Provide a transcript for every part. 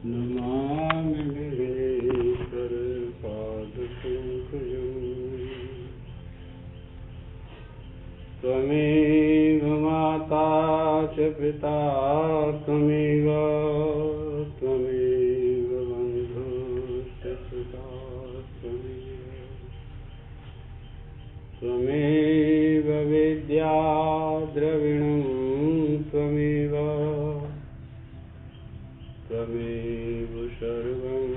नमामि विघ्नेश्वर पादपङ्कजम्। त्वमेव माता च पिता त्वमेव बन्धुश्च सखा त्वमेव विद्या द्रविणं त्वमेव सर्वं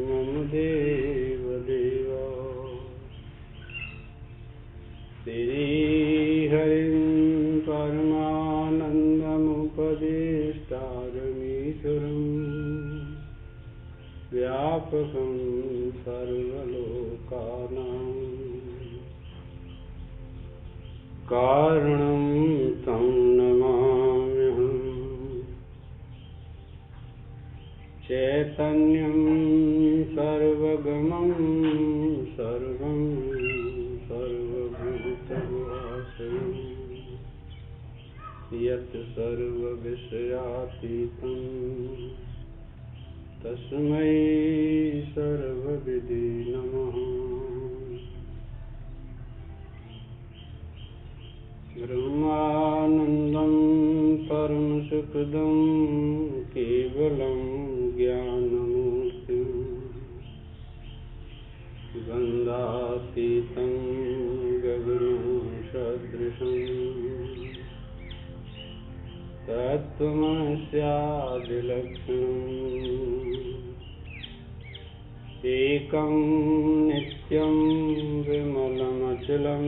मम देवदेव। श्रीहरिं परमानन्दमुपदेष्टारमीश्वरं व्यापकं सर्वलोकानां कारणं तं नमाम्यहम्। चैतन्यं सर्वगमं सर्वं सर्वभूतवासं यत् सर्वविषयातीतं तस्मै सर्वविधे नमः। ब्रह्मानन्दं परमसुखदं केवलं ज्ञानमूर्तिं गन्धातीतं गगनसदृशं तत्त्वमस्यादिलक्षणम् एकं नित्यं विमलमचलं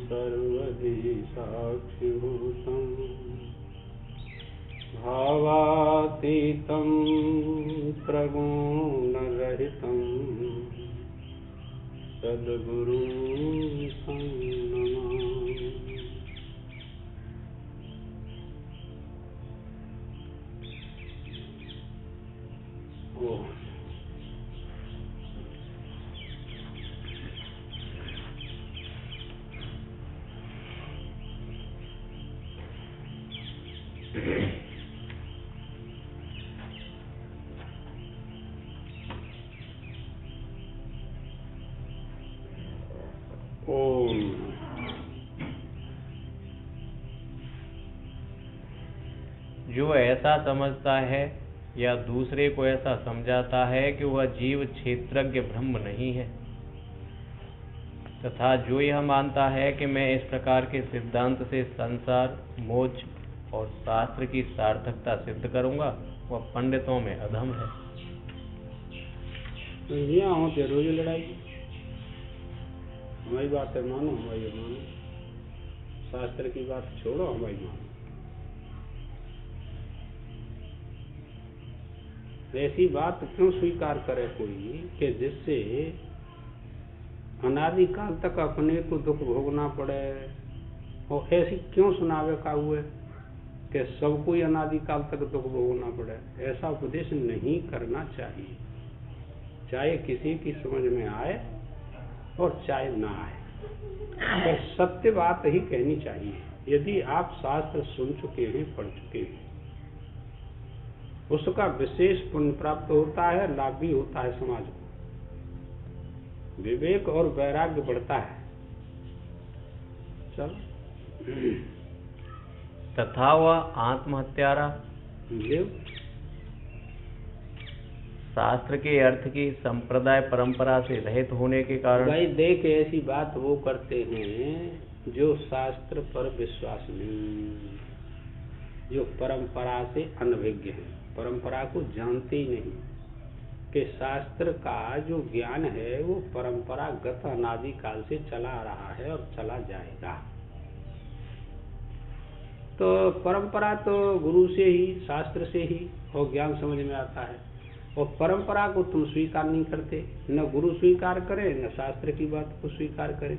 सर्वधि साक्षिभूतं भावातीतं प्रगुणरहितं सद्गुरुं तं नमामि। ओम। जो ऐसा समझता है या दूसरे को ऐसा समझाता है कि वह जीव क्षेत्रज्ञ ब्रह्म नहीं है, तथा जो यह मानता है कि मैं इस प्रकार के सिद्धांत से संसार, मोक्ष और शास्त्र की सार्थकता सिद्ध करूंगा, वह पंडितों में अधम है। यहाँ होते रोज लड़ाई, हमारी बात है मानो, हमारी मानो, शास्त्र की बात छोड़ो, हमारी मानो। ऐसी बात क्यों स्वीकार करे कोई कि जिससे अनादि काल तक अपने को दुख भोगना पड़े, और ऐसी क्यों सुनावे का हुए कि सबको ही अनादि काल तक दुख भोगना पड़े। ऐसा उपदेश नहीं करना चाहिए, चाहे किसी की समझ में आए और चाहे ना आए, पर सत्य बात ही कहनी चाहिए। यदि आप शास्त्र सुन चुके हैं, पढ़ चुके हैं, उसका विशेष पुण्य प्राप्त होता है, लाभ भी होता है समाज को, विवेक और वैराग्य बढ़ता है। चल तथा वह आत्महत्यारा शास्त्र के अर्थ की संप्रदाय परंपरा से रहित होने के कारण। भाई देख, ऐसी बात वो करते हैं जो शास्त्र पर विश्वास नहीं, जो परंपरा से अनभिज्ञ है, परंपरा को जानते ही नहीं कि शास्त्र का जो ज्ञान है वो परंपरागत अनादि काल से चला आ रहा है और चला जाएगा। तो परंपरा तो गुरु से ही, शास्त्र से ही और ज्ञान समझ में आता है, और परंपरा को तुम स्वीकार नहीं करते, न गुरु स्वीकार करे न शास्त्र की बात को स्वीकार करे,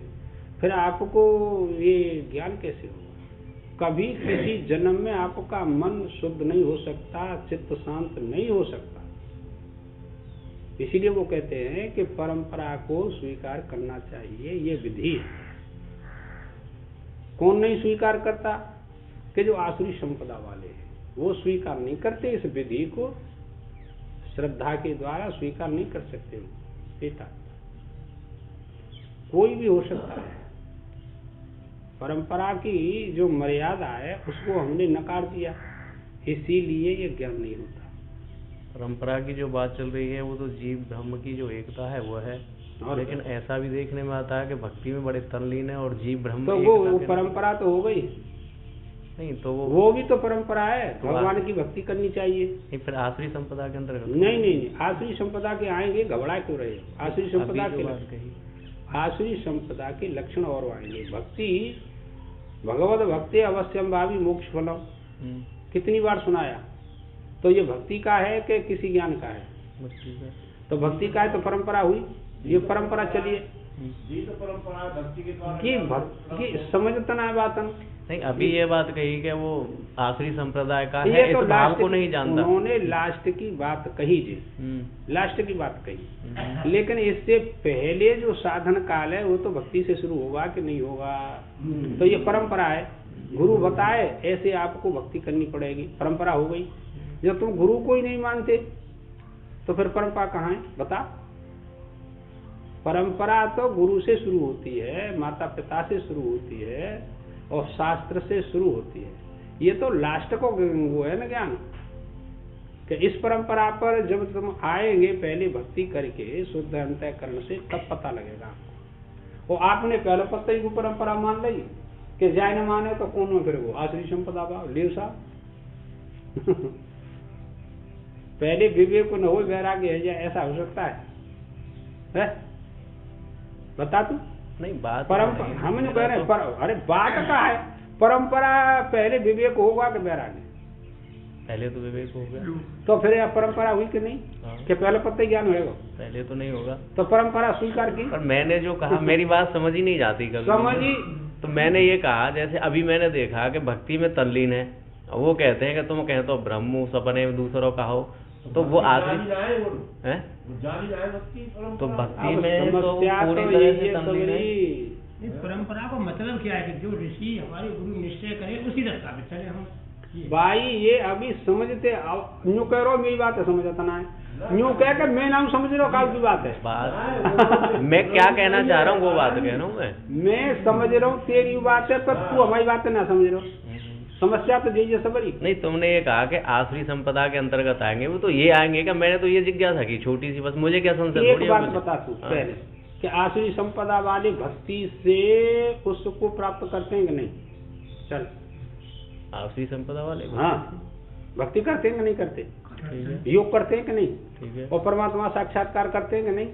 फिर आपको ये ज्ञान कैसे होगा? कभी किसी जन्म में आपका मन शुद्ध नहीं हो सकता, चित्त शांत नहीं हो सकता। इसीलिए वो कहते हैं कि परंपरा को स्वीकार करना चाहिए, ये विधि है। कौन नहीं स्वीकार करता? कि जो आसुरी संपदा वाले हैं, वो स्वीकार नहीं करते, इस विधि को श्रद्धा के द्वारा स्वीकार नहीं कर सकते वो बेटा। कोई भी हो सकता है, परंपरा की जो मर्यादा है उसको हमने नकार दिया, इसीलिए ये ज्ञान नहीं होता। परंपरा की जो बात चल रही है वो तो जीव ब्रह्म की जो एकता है वो है, लेकिन ऐसा भी देखने में आता है कि भक्ति में बड़े तल्लीन है और जीव ब्रह्म तो वो परंपरा तो हो गई नहीं, तो वो भी तो परंपरा है, भगवान की भक्ति करनी चाहिए। नहीं, फिर आसुरी संपदा के अंतर्गत नहीं, आसुरी संपदा के आएंगे, घबरा क्यों रहे? आसुरी संपदा के लक्षण और आएंगे। भक्ति भगवत भक्ति अवश्यम भावी मोक्ष फलम, कितनी बार सुनाया? तो ये भक्ति का है कि किसी ज्ञान का है? तो भक्ति का है तो परंपरा हुई, ये परंपरा चलिए तो परंपरा भक्ति के द्वारा की भक्ति समझता ना बात नहीं। अभी ये बात कही कि वो आखिरी संप्रदाय का है, इस भाव को नहीं जानता। उन्होंने लास्ट की बात कही जी, लास्ट की बात कही, लेकिन इससे पहले जो साधन काल है वो तो भक्ति से शुरू होगा कि नहीं होगा? तो ये परंपरा है, गुरु बताए ऐसे आपको भक्ति करनी पड़ेगी, परंपरा हो गई। जब तुम गुरु को ही नहीं मानते तो फिर परंपरा कहाँ है बता? परंपरा तो गुरु से शुरू होती है, माता पिता से शुरू होती है और शास्त्र से शुरू होती है। ये तो लास्ट को वो है ना ज्ञान, कि इस परंपरा पर जब तुम आएंगे पहले भक्ति करके शुद्ध अंतःकरण से, तब पता लगेगा आपको। और आपने पहले पत्ते को परंपरा मान ली कि जाए न माने तो कौन में फिर वो आसुरी संपदा भाव लेव साहब। पहले विवेक न हो वैराग्य है जाए, ऐसा हो सकता है? बता तू। नहीं बात परंपरा हम नहीं कह रहे अरे बात का है, परंपरा पहले विवेक होगा कि वैराग्य? पहले तो विवेक हो गया, तो फिर यह परंपरा हुई कि नहीं? कि पहले पत्ते ज्ञान होगा? पहले तो नहीं होगा, तो परंपरा स्वीकार की। पर मैंने जो कहा मेरी बात समझ ही नहीं जाती कभी। समझी तो मैंने ये कहा, जैसे अभी मैंने देखा कि भक्ति में तल्लीन है, वो कहते हैं कि तुम कहे तो ब्रह्म सपने में दूसरों का हो, तो वो आदमी है तो भक्ति में तो पूरी तरह से तल्लीन है। परंपरा को मतलब क्या है कि जो ऋषि हमारे गुरु निश्चय करे उसी रास्ता पे चले हम। भाई ये अभी समझते, यूँ कह रहा मेरी बात है, समझता ना है, यूँ कह कर मैं नाम समझ रहा हूँ काल की बात है। बात मैं क्या कहना चाह रहा हूँ वो बात कह रहा हूँ मैं समझ रहा हूँ तेरी बात है, पर तू हमारी बात ना समझ रहा हूँ। समस्या तो यही है सबरी। नहीं, तुमने ये कहा कि आसुरी संपदा के अंतर्गत आएंगे, वो तो ये आएंगे क्या? मैंने तो ये जिज्ञासा की छोटी सी, बस मुझे क्या संशय? एक बात बता तू पहले कि आसुरी संपदा वाले भक्ति से उसको प्राप्त करते हैं कि नहीं? चल, आसुरी संपदा वाले हाँ भक्ति करते हैं कि नहीं करते? योग करते हैं कि नहीं? ठीक है। और परमात्मा साक्षात्कार करते हैं कि नहीं?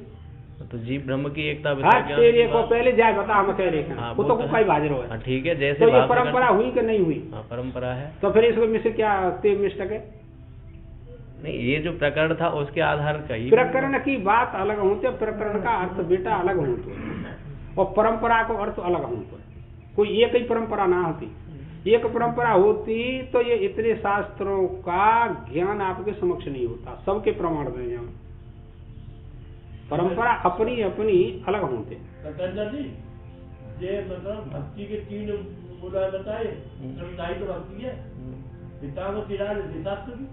तो जीव ब्रह्म की एकता तेरे को पहले जाए बता, हम कह रहे हैं वो तो कई बाजरो है। ठीक है, जैसे तो ये परंपरा हुई कि नहीं हुई? हाँ परंपरा है। तो फिर इसमें में से क्या मिस्टेक है? नहीं, ये जो प्रकरण था उसके आधार का ही प्रकरण की बात अलग होती है, प्रकरण का अर्थ बेटा अलग होता है और परंपरा को अर्थ अलग होता है। कोई एक ही परंपरा ना होती, एक परंपरा होती तो ये इतने शास्त्रों का ज्ञान आपके समक्ष नहीं होता। सबके प्रमाण दें यहाँ, परंपरा अपनी अपनी अलग होते। ये मतलब भक्ति के तीन मुद्दे बताए, श्रद्धा तो भक्ति है, पिता को सिरा शास्त्र की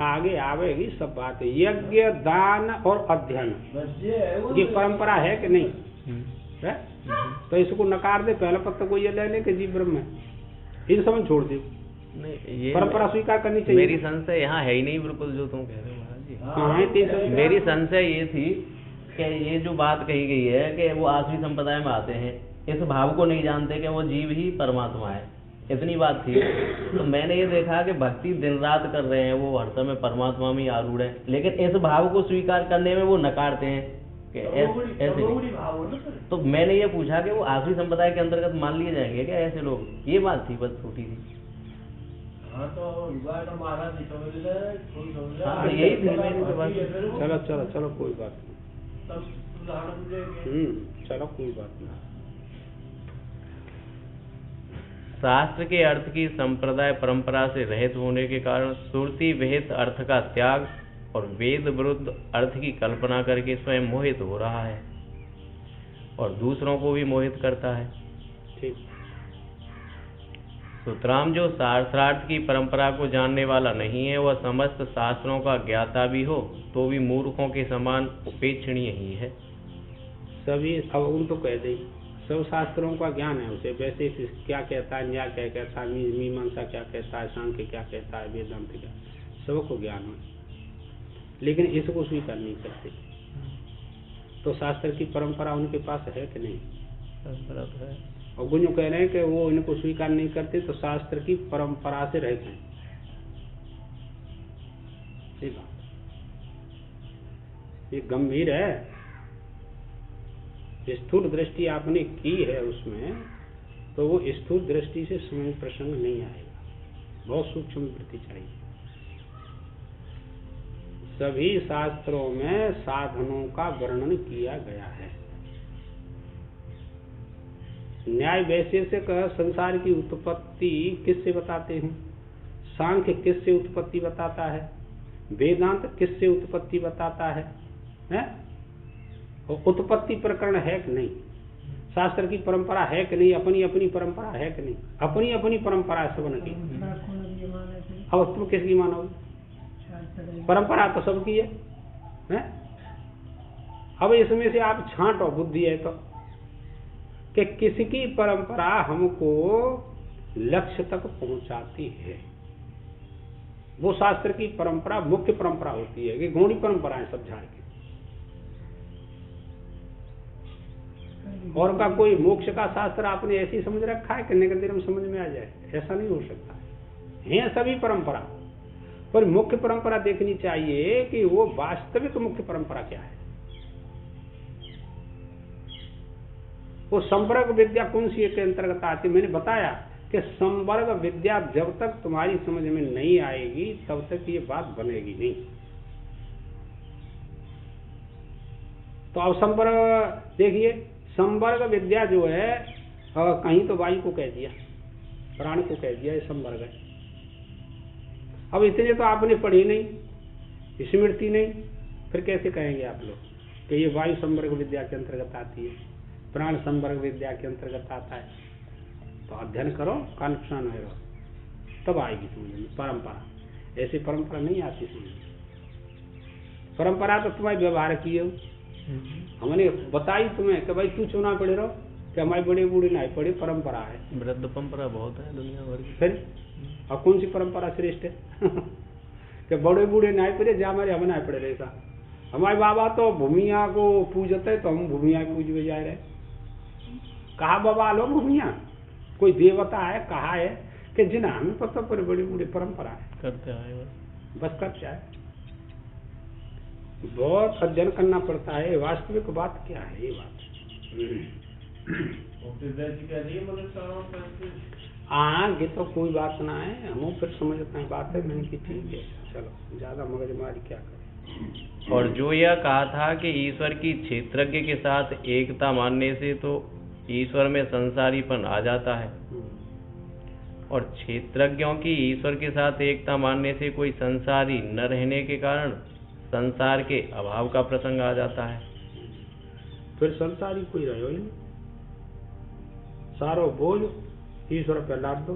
आगे आवेगी सब बात। यज्ञ दान और अध्ययन ये परंपरा है कि नहीं है? तो इसको नकार दे, पहले पत्ता को ये ले ले के जीव ब्रह्म है, इन समझ छोड़ दे। नहीं, ये परंपरा स्वीकार करनी चाहिए। मेरी संशय यहाँ है ही नहीं बिल्कुल जो तुम कह रहे हो महाराज जी। हाँ, मेरी संशय ये थी कि ये जो बात कही गई है कि वो आसुरी संप्रदाय में आते हैं, इस भाव को नहीं जानते कि वो जीव ही परमात्मा है, इतनी बात थी। तो मैंने ये देखा कि भक्ति दिन रात कर रहे हैं, वो हर समय परमात्मा में आरूढ़ है, लेकिन इस भाव को स्वीकार करने में वो नकारते हैं कि ऐसे। तो मैंने ये पूछा कि वो आसुरी संप्रदाय के अंतर्गत मान लिए जाएंगे क्या ऐसे लोग? ये बात थी, बस छोटी सी। हाँ तो यही थी मेरी तो बात। चलो चलो चलो कोई बात नहीं, चलो कोई बात नहीं। शास्त्र के अर्थ की संप्रदाय परंपरा से रहित होने के कारण श्रुति विहित अर्थ का त्याग और वेद विरुद्ध अर्थ की कल्पना करके स्वयं मोहित हो रहा है और दूसरों को भी मोहित करता है। ठीक। सुतराम जो शास्त्रार्थ की परंपरा को जानने वाला नहीं है, वह समस्त शास्त्रों का ज्ञाता भी हो तो भी मूर्खों के समान उपेक्षणीय ही है। सभी अब उन तो कह दे सब शास्त्रों का ज्ञान है उसे, वैसे क्या कहता है, न्याय क्या कहता है, मीमांसा क्या कहता है, सांख्य क्या कहता है, वेदांत क्या, सबको ज्ञान है, लेकिन इसको स्वीकार नहीं करते। तो शास्त्र की परंपरा उनके पास है कि नहीं? परंपरा तो है। और वो जो कह रहे हैं कि वो इनको स्वीकार नहीं करते, तो शास्त्र की परंपरा से रहते हैं। ये बात ये गंभीर है। स्थूल दृष्टि आपने की है उसमें, तो वो स्थूल दृष्टि से समय प्रसंग नहीं आएगा, बहुत सूक्ष्म वृत्ति चाहिए। सभी शास्त्रों में साधनों का वर्णन किया गया है। न्याय वैसे से कह संसार की उत्पत्ति किससे बताते हैं, सांख्य किससे उत्पत्ति बताता है, वेदांत किससे उत्पत्ति बताता है? उत्पत्ति प्रकरण है कि नहीं, शास्त्र की परंपरा है कि नहीं, अपनी अपनी परंपरा है कि नहीं, अपनी अपनी परंपरा है सबन की। अब तुम किसकी मानोगे? परंपरा तो सबकी है? अब इसमें से आप छांटो, बुद्धि है तो, कि किसकी परंपरा हमको लक्ष्य तक पहुंचाती है। वो शास्त्र की परंपरा मुख्य परंपरा होती है कि गौणी परंपरा है सब झाड़ के, और का कोई मोक्ष का शास्त्र आपने ऐसी समझ रखा है कि निकट में समझ में आ जाए, ऐसा नहीं हो सकता है सभी परंपरा। पर मुख्य परंपरा देखनी चाहिए कि वो वास्तविक मुख्य परंपरा क्या है। वो संवर्ग विद्या कौन सी के अंतर्गत आती है? मैंने बताया कि संवर्ग विद्या जब तक तुम्हारी समझ में नहीं आएगी तब तक ये बात बनेगी नहीं। तो अब संवर्ग देखिए, संवर्ग विद्या जो है कहीं तो वायु को कह दिया, प्राण को कह दिया, ये संवर्ग है। अब इतने तो आपने पढ़ी नहीं, स्मृति नहीं, फिर कैसे कहेंगे आप लोग कि ये वायु संवर्ग विद्या के अंतर्गत आती है, प्राण संवर्ग विद्या के अंतर्गत आता है? तो अध्ययन करो, कानुष्ठान में रहो, तब आएगी समझ में परंपरा। ऐसी परंपरा नहीं आती समझ में। परंपरा तो तुम्हारे व्यवहार की है, हमने बताई तुम्हें कि भाई तू चुना पड़े रहो, कि हमारे बड़े बूढ़े नहीं पड़े, परंपरा है। वृद्ध परंपरा बहुत है दुनिया भर की। फिर और कौन सी परंपरा श्रेष्ठ है? कि बड़े बूढ़े नहीं पड़े, जा हमारे हम नहीं पड़े रहता। हमारे बाबा तो भूमिया को पूजते, तो हम भूमिया पूजवे जा रहे। कहा बाबा लो भूमिया कोई देवता है, कहा है कि जिन्हें हमें पता पर बड़ी बूढ़ी परंपरा है, करते आए बस करते आए। बहुत अध्ययन करना पड़ता है, वास्तविक बात क्या है ये बात। आगे तो कोई बात ना है, हम फिर समझते हैं बात है, मैंने की ठीक है, चलो ज्यादा मगजमारी क्या करें। और जो यह कहा था कि ईश्वर की क्षेत्रज्ञ के साथ एकता मानने से तो ईश्वर में संसारीपन आ जाता है, और क्षेत्रज्ञों की ईश्वर के साथ एकता मानने से कोई संसारी न रहने के कारण संसार के अभाव का प्रसंग आ जाता है। फिर संसारी कोई रहो ही नहीं, सारो बोझ ईश्वर पे लाद दो।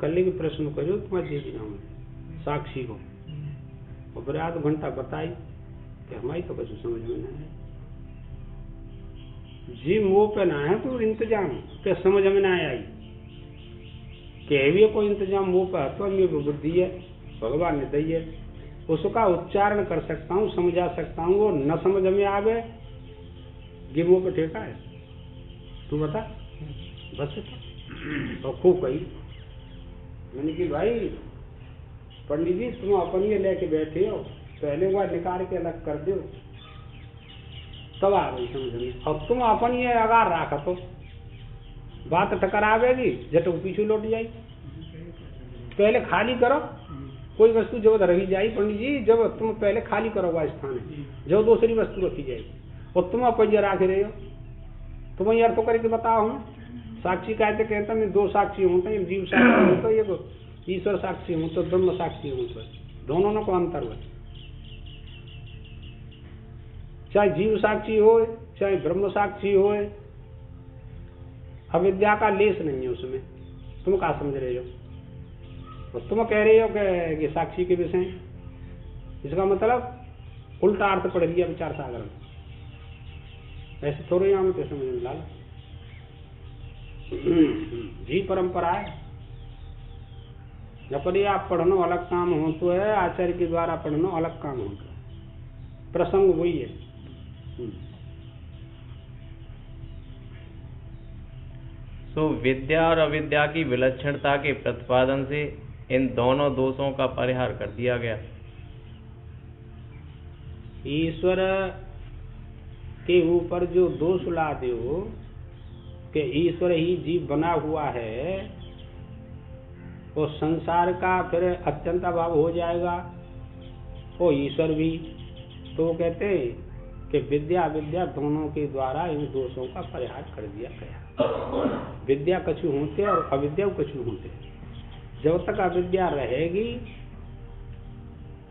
कल के प्रश्न करो तुम्हारे देवी नाम साक्षी हो, और फिर आध घंटा बताई कि हमारी तो कुछ समझ में नहीं है। जी मुंह पे ना है तो इंतजाम के समझ में ना आई, कहवी कोई इंतजाम मुंह पे तो मेरी बुद्धि है, भगवान ने दी है, उसका उच्चारण कर सकता हूँ, समझा सकता हूँ। वो न समझ में आवे ये मुंह पे ठेका है, तू बता बस। तो खूब कही मैंने कि भाई पंडित जी तुम अपन ये लेके बैठे हो, पहले बार निकाल के अलग कर दो तब आ गई समझ में। और तुम अपन ये अगार रखा तो बात टकरावेगी, जट पीछे लौट जाई। पहले खाली करो, कोई वस्तु जब रही जाए पंडित जी, जब तुम पहले खाली करो वह स्थान जब दूसरी वस्तु रखी जाएगी, और तुम अपन ये रखे रहे हो, तुम यार तो करके बताओ। हम साक्षी कहता मैं दो साक्षी हूँ, तो जीव साक्षी हूँ तो ये ईश्वर साक्षी हूँ तो ब्रह्म साक्षी हूँ, तो दोनों को अंतर हुआ। चाहे जीव साक्षी हो चाहे ब्रह्म साक्षी हो, अविद्या का लेस नहीं है उसमें। तुम क्या समझ रहे हो? तो तुम कह रहे हो कि साक्षी के विषय, इसका मतलब उल्टा अर्थ पड़ गया विचार सागर में। ऐसे थोड़े यहाँ में समझ में लाल जी परंपरा है। अपने आप पढ़नो अलग काम हो तो है, आचार्य के द्वारा पढ़नो अलग काम हो तो है। प्रसंग वही है। तो विद्या और अविद्या की विलक्षणता के प्रतिपादन से इन दोनों दोषों का परिहार कर दिया गया। ईश्वर के ऊपर जो दोष ला दो कि ईश्वर ही जीव बना हुआ है, वो संसार का फिर अत्यंत अभाव हो जाएगा, वो ईश्वर भी। तो वो कहते हैं कि विद्या अविद्या दोनों के द्वारा इन दोषों का परिहार कर दिया गया। विद्या कछु होते और अविद्या कछु होते। जब तक अविद्या रहेगी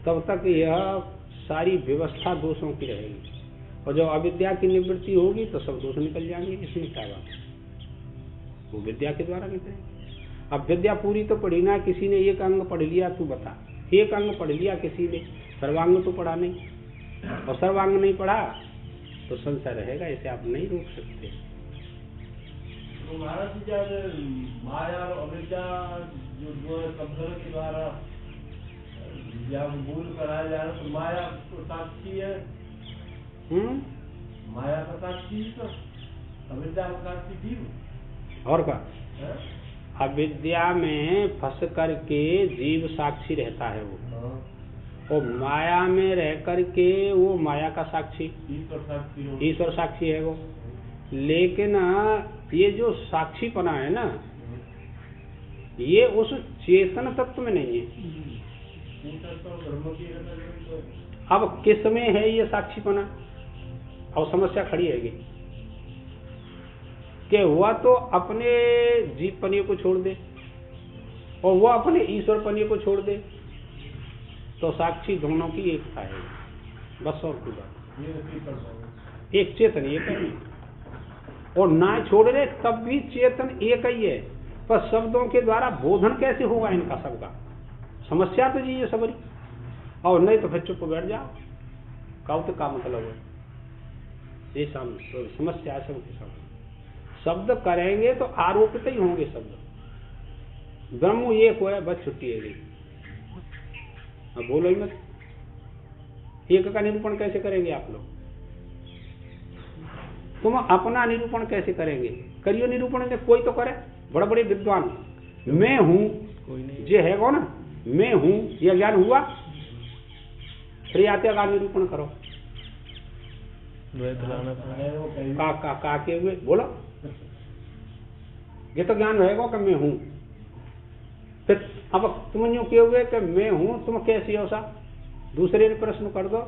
तब तक यह सारी व्यवस्था दोषों की रहेगी, और जब अविद्या की निवृत्ति होगी तो सब दोष निकल जाएंगे। इसमें क्या बात है? वो विद्या के द्वारा निकलेंगे। अब विद्या पूरी तो पढ़ी ना, किसी ने एक अंग पढ़ लिया, तू बता, एक अंग पढ़ लिया किसी ने, सर्वांग तो पढ़ा नहीं, और सर्वांग नहीं पढ़ा तो संशय रहेगा। इसे आप नहीं रोक सकते। तो महाराज जी जब माया और अविद्या जो दो शब्दों के द्वारा या मूल कराया जा रहा है, तो माया तो साक्षी है, माया का साक्षी तो अविद्या का साक्षी जीव। और क्या? अविद्या में फंस करके जीव साक्षी रहता है वो, और माया में रह करके वो माया का साक्षी, ईश्वर साक्षी है वो। लेकिन ये जो साक्षीपना है ना, ये उस चेतन तत्व में नहीं है। अब किस में है ये साक्षीपना? और समस्या खड़ी है कि वह तो अपने जीवपने को छोड़ दे और वह अपने ईश्वरपने को छोड़ दे, तो साक्षी दोनों की एकता है बस, और कोई बात। एक चेतन एक है, और ना छोड़ रहे तब भी चेतन एक ही है, पर शब्दों के द्वारा बोधन कैसे होगा इनका सबका? समस्या तो जी ये सबरी। और नहीं तो फिर चुप बैठ जाओ, कौत का मतलब है ये समस्या है सबके सब। शब्द करेंगे तो आरोपित ही होंगे शब्द। ब्रह्म एक हो है, बस छुट्टी है गई। अब बोलो ही मत। एक का निरूपण कैसे करेंगे आप लोग? तुम अपना निरूपण कैसे करेंगे? करियो निरूपण, कोई तो करे। बड़े बड़े विद्वान, मैं हूं जे है कौन, मैं हूं यह ज्ञान हुआ, फिर आते का निरूपण करो। का के हुए बोलो, ये तो ज्ञान रहेगा कि मैं हूं। फिर अब तुम यूं के हुए कि मैं हूं, तुम कैसी हो सा? दूसरे ने प्रश्न कर दो,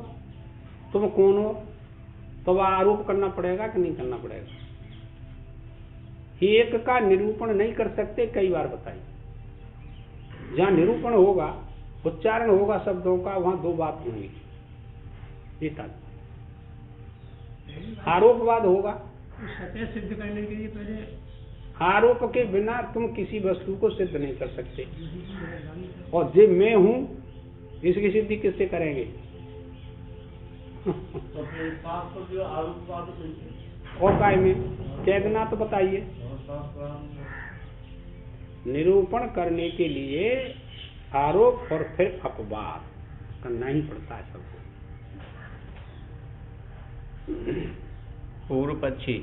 तुम कौन हो? तो वह आरोप करना पड़ेगा कि नहीं करना पड़ेगा? एक का निरूपण नहीं कर सकते, कई बार बताइए। जहां निरूपण होगा, उच्चारण होगा शब्दों का, वहां दो बात होंगी। आरोपवाद होगा। सत्य सिद्ध करने के लिए पहले आरोप के बिना तुम किसी वस्तु को सिद्ध नहीं कर सकते। और जो मैं हूं, इसकी सिद्धि किससे करेंगे? और काय में कह देना तो बताइए। निरूपण करने के लिए आरोप और फिर अपवाद करना ही पड़ता है सबको। पूर्व पक्षी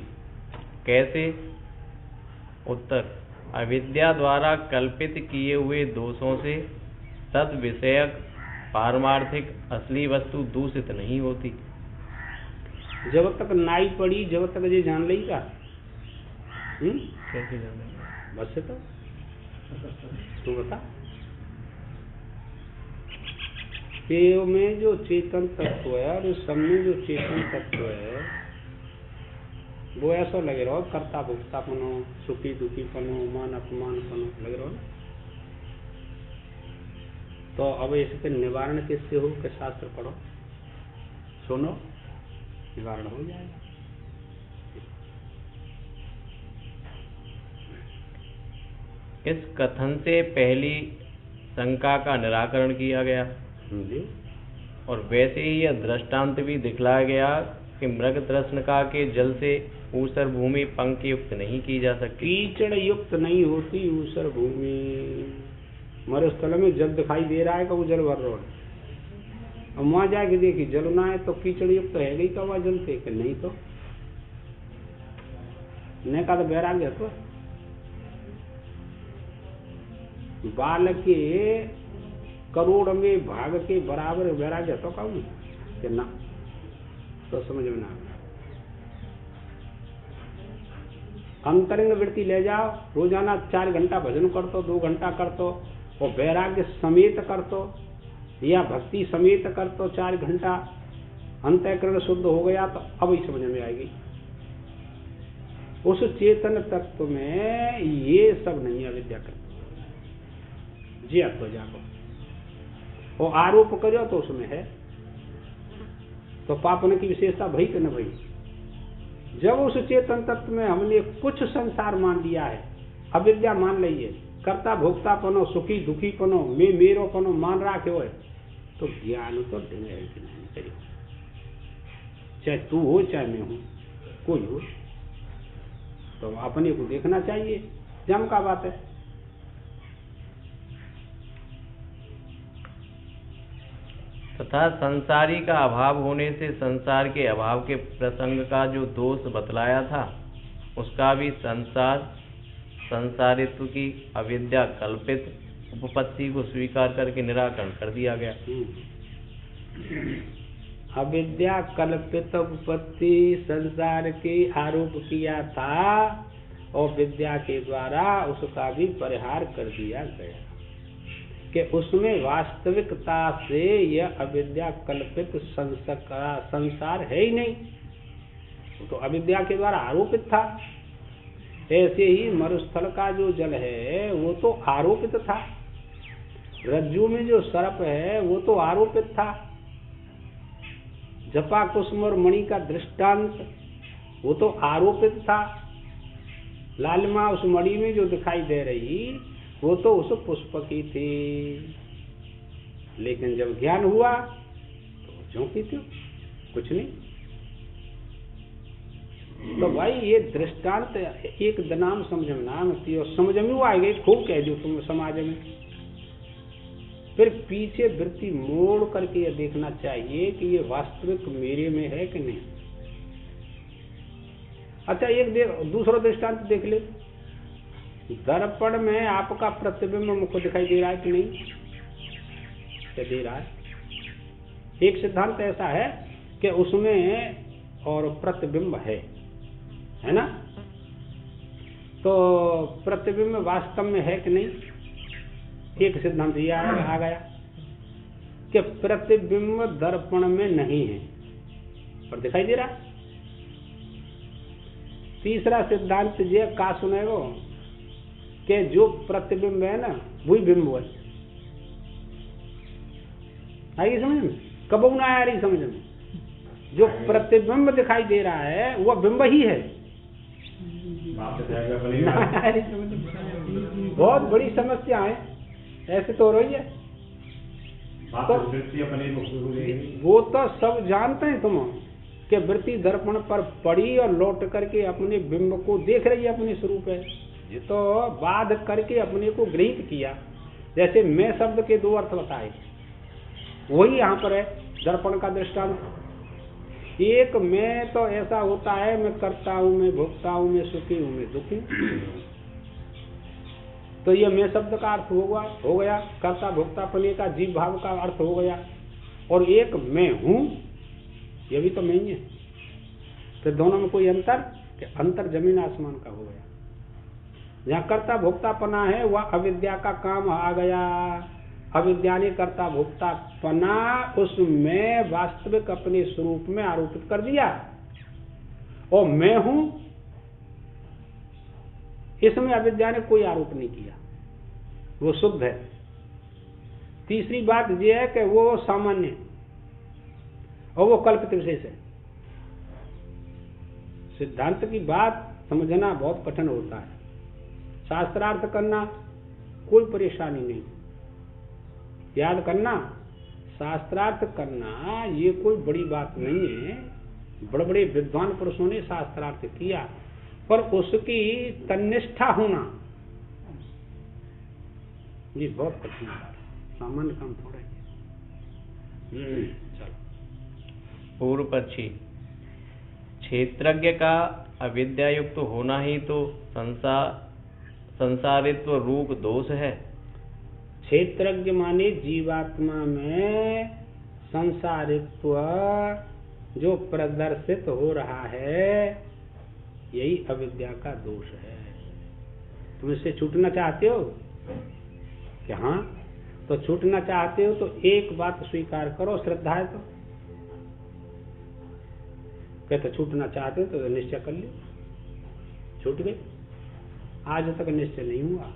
कैसे? उत्तर, अविद्या द्वारा कल्पित किए हुए दोषों से तद विषयक पारमार्थिक असली वस्तु दूषित नहीं होती। जब तक नाई पड़ी, जब तक ये जान ली का कैसे जाने? बस तो तू बता। देव में जो चेतन तत्व है और सब में जो चेतन तत्व है, वो ऐसा लगे रहो कर्ता भोक्ता पनो, सुखी दुखी पनो, मान अपमान पनो लगे रहो। तो अब इसके निवारण किससे हो? कि शास्त्र पढ़ो, सुनो, निवारण हो जाएगा। इस कथन से पहली शंका का निराकरण किया गया जी। और वैसे ही यह दृष्टांत भी दिखलाया गया कि मृग तृष्णिका के जल से ऊसर भूमि पंख युक्त नहीं की जा सकती। कीचड़ युक्त नहीं होती ऊसर भूमि। मरुस्थल में जल दिखाई दे रहा है कि वो जल भर रहा है, और वहां जाके देखी जल ना है तो कीचड़ युक्त तो है गई का वह जल से, नहीं तो ने का तो वैराग्य तो बाल के करोड़ में भाग के बराबर वैराग्य तो कहूँ कि ना, तो समझ में ना। अंतरंग वृत्ति ले जाओ, रोजाना 4 घंटा भजन कर तो, 2 घंटा कर तो, और वैराग्य समेत कर तो या भक्ति समेत कर तो 4 घंटा, अंतःकरण शुद्ध हो गया तो अब ही समझ में आएगी। उस चेतन तत्व में ये सब नहीं है अविद्या करते जी। आप तो जाको और आरोप करो तो उसमें है, तो पापन की विशेषता भई कि न भई। जब उस चेतन तत्व में हमने कुछ संसार मान लिया है, अविद्या मान ली है, कर्ता भोक्ता पनो, सुखी दुखी पनो, मैं मेरो पनो मान रखे हो, तो ज्ञान तो नहीं करियो, चाहे तू हो चाहे मैं हूं, कोई हो, तो अपने को देखना चाहिए, जम का बात है। तथा संसारी का अभाव होने से संसार के अभाव के प्रसंग का जो दोष बतलाया था, उसका भी संसारित्व की अविद्या कल्पित उपपत्ति को स्वीकार करके निराकरण कर दिया गया। अविद्या कल्पित उपपत्ति संसार के आरोप किया था और विद्या के द्वारा उसका भी परिहार कर दिया गया कि उसमें वास्तविकता से यह अविद्या कल्पित संसार है ही नहीं, तो अविद्या के द्वारा आरोपित था। ऐसे ही मरुस्थल का जो जल है वो तो आरोपित था, रज्जु में जो सर्प है वो तो आरोपित था, जपा कुसुम और मणि का दृष्टांत वो तो आरोपित था, लालिमा उस मणि में जो दिखाई दे रही वो तो उस पुष्प की थी, लेकिन जब ज्ञान हुआ तो जो की थी कुछ नहीं। तो भाई ये दृष्टांत एक दनाम समझ में ना आती, और समझ में वो आ गई खूब कह दो तुम समाज में, फिर पीछे वृत्ति मोड़ करके ये देखना चाहिए कि ये वास्तविक मेरे में है कि नहीं। अच्छा एक दूसरा दृष्टांत देख ले, दर्पण में आपका प्रतिबिंब मुझको दिखाई दे रहा है कि नहीं, क्या दे रहा है। एक सिद्धांत ऐसा है कि उसमें और प्रतिबिंब है ना, तो प्रतिबिंब वास्तव में है कि नहीं, एक सिद्धांत ये आ गया कि प्रतिबिंब दर्पण में नहीं है पर दिखाई दे रहा। तीसरा सिद्धांत ये का सुनेगो कि जो प्रतिबिंब है ना वही बिंब है। आएगी समझ में, कब ना आ रही समझ में, जो प्रतिबिंब दिखाई दे रहा है वह बिंब ही है। बहुत बड़ी समस्या है, ऐसे तो रही है, तो वो तो सब जानते हैं तुम कि वृत्ति दर्पण पर पड़ी और लौट करके अपने बिंब को देख रही है अपने स्वरूप है, ये तो बाध करके अपने को गृहीत किया। जैसे मैं शब्द के 2 अर्थ बताए, वही यहाँ पर है दर्पण का दृष्टांत। एक मैं तो ऐसा होता है, मैं करता हूँ, मैं भोगता हूँ, मैं सुखी हूँ, मैं दुखी, तो ये मैं शब्द का अर्थ हो गया, कर्ता भोक्तापने का जीव भाव का अर्थ हो गया। और एक मैं हूँ, ये भी तो मैं ही है, तो दोनों में कोई अंतर, कि अंतर जमीन आसमान का हो गया। जहाँ कर्ता भोक्तापना है वह अविद्या का काम आ गया, अविद्या ने कर्ता भोक्तापना उसमें वास्तविक अपने स्वरूप में आरोपित कर दिया, और मैं हूं इसमें अविद्या ने कोई आरोप नहीं किया, वो शुद्ध है। तीसरी बात यह है कि वो सामान्य और वो कल्पित विशेष है। सिद्धांत की बात समझना बहुत कठिन होता है, शास्त्रार्थ करना कोई परेशानी नहीं। याद करना, शास्त्रार्थ करना ये कोई बड़ी बात नहीं है। बड़े बड़े विद्वान पुरुषों ने शास्त्रार्थ किया, पर उसकी तन्निष्ठा होना ये बहुत कठिन है, सामान्य काम थोड़ा है। चलो। पूर्व पक्षी, क्षेत्रज्ञ का अविद्यायुक्त होना ही तो संसारित्व रूप दोष है। क्षेत्रज्ञ माने जीवात्मा में संसारित्व जो प्रदर्शित हो रहा है, यही अविद्या का दोष है। तुम इससे छूटना चाहते हो कि हाँ, तो छूटना चाहते हो तो एक बात स्वीकार करो, श्रद्धा है तो कहते छूटना चाहते हो तो निश्चय कर लो, छूट गए। आज तक निश्चय नहीं हुआ।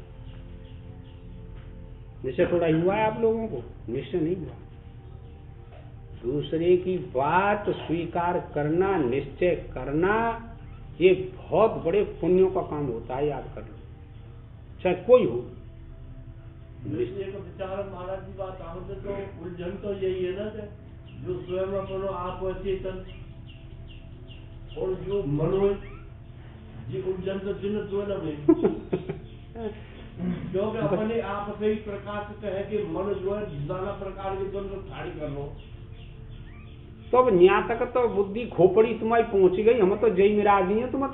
निश्चय थोड़ा ही हुआ है आप लोगों को, निश्चय नहीं हुआ। दूसरे की बात स्वीकार करना, निश्चय करना, ये बहुत बड़े पुण्यों का काम होता है, याद कर लो, चाहे कोई हो। निश्चय का विचार महाराज की बात आते तो उलझन तो यही है ना, जो स्वयं अपनो आप चेतन और जो मनो जी उलझन तो चिन्ह तो न क्योंकि अपने आप से ही प्रकाशित है कि मन जो है नाना प्रकार के द्वंद्व ठाड़ी कर लो। तो अब यहाँ तक तो बुद्धि खोपड़ी तुम्हारी पहुंच गई, हम तो जय मेरा आदमी है तुम्हें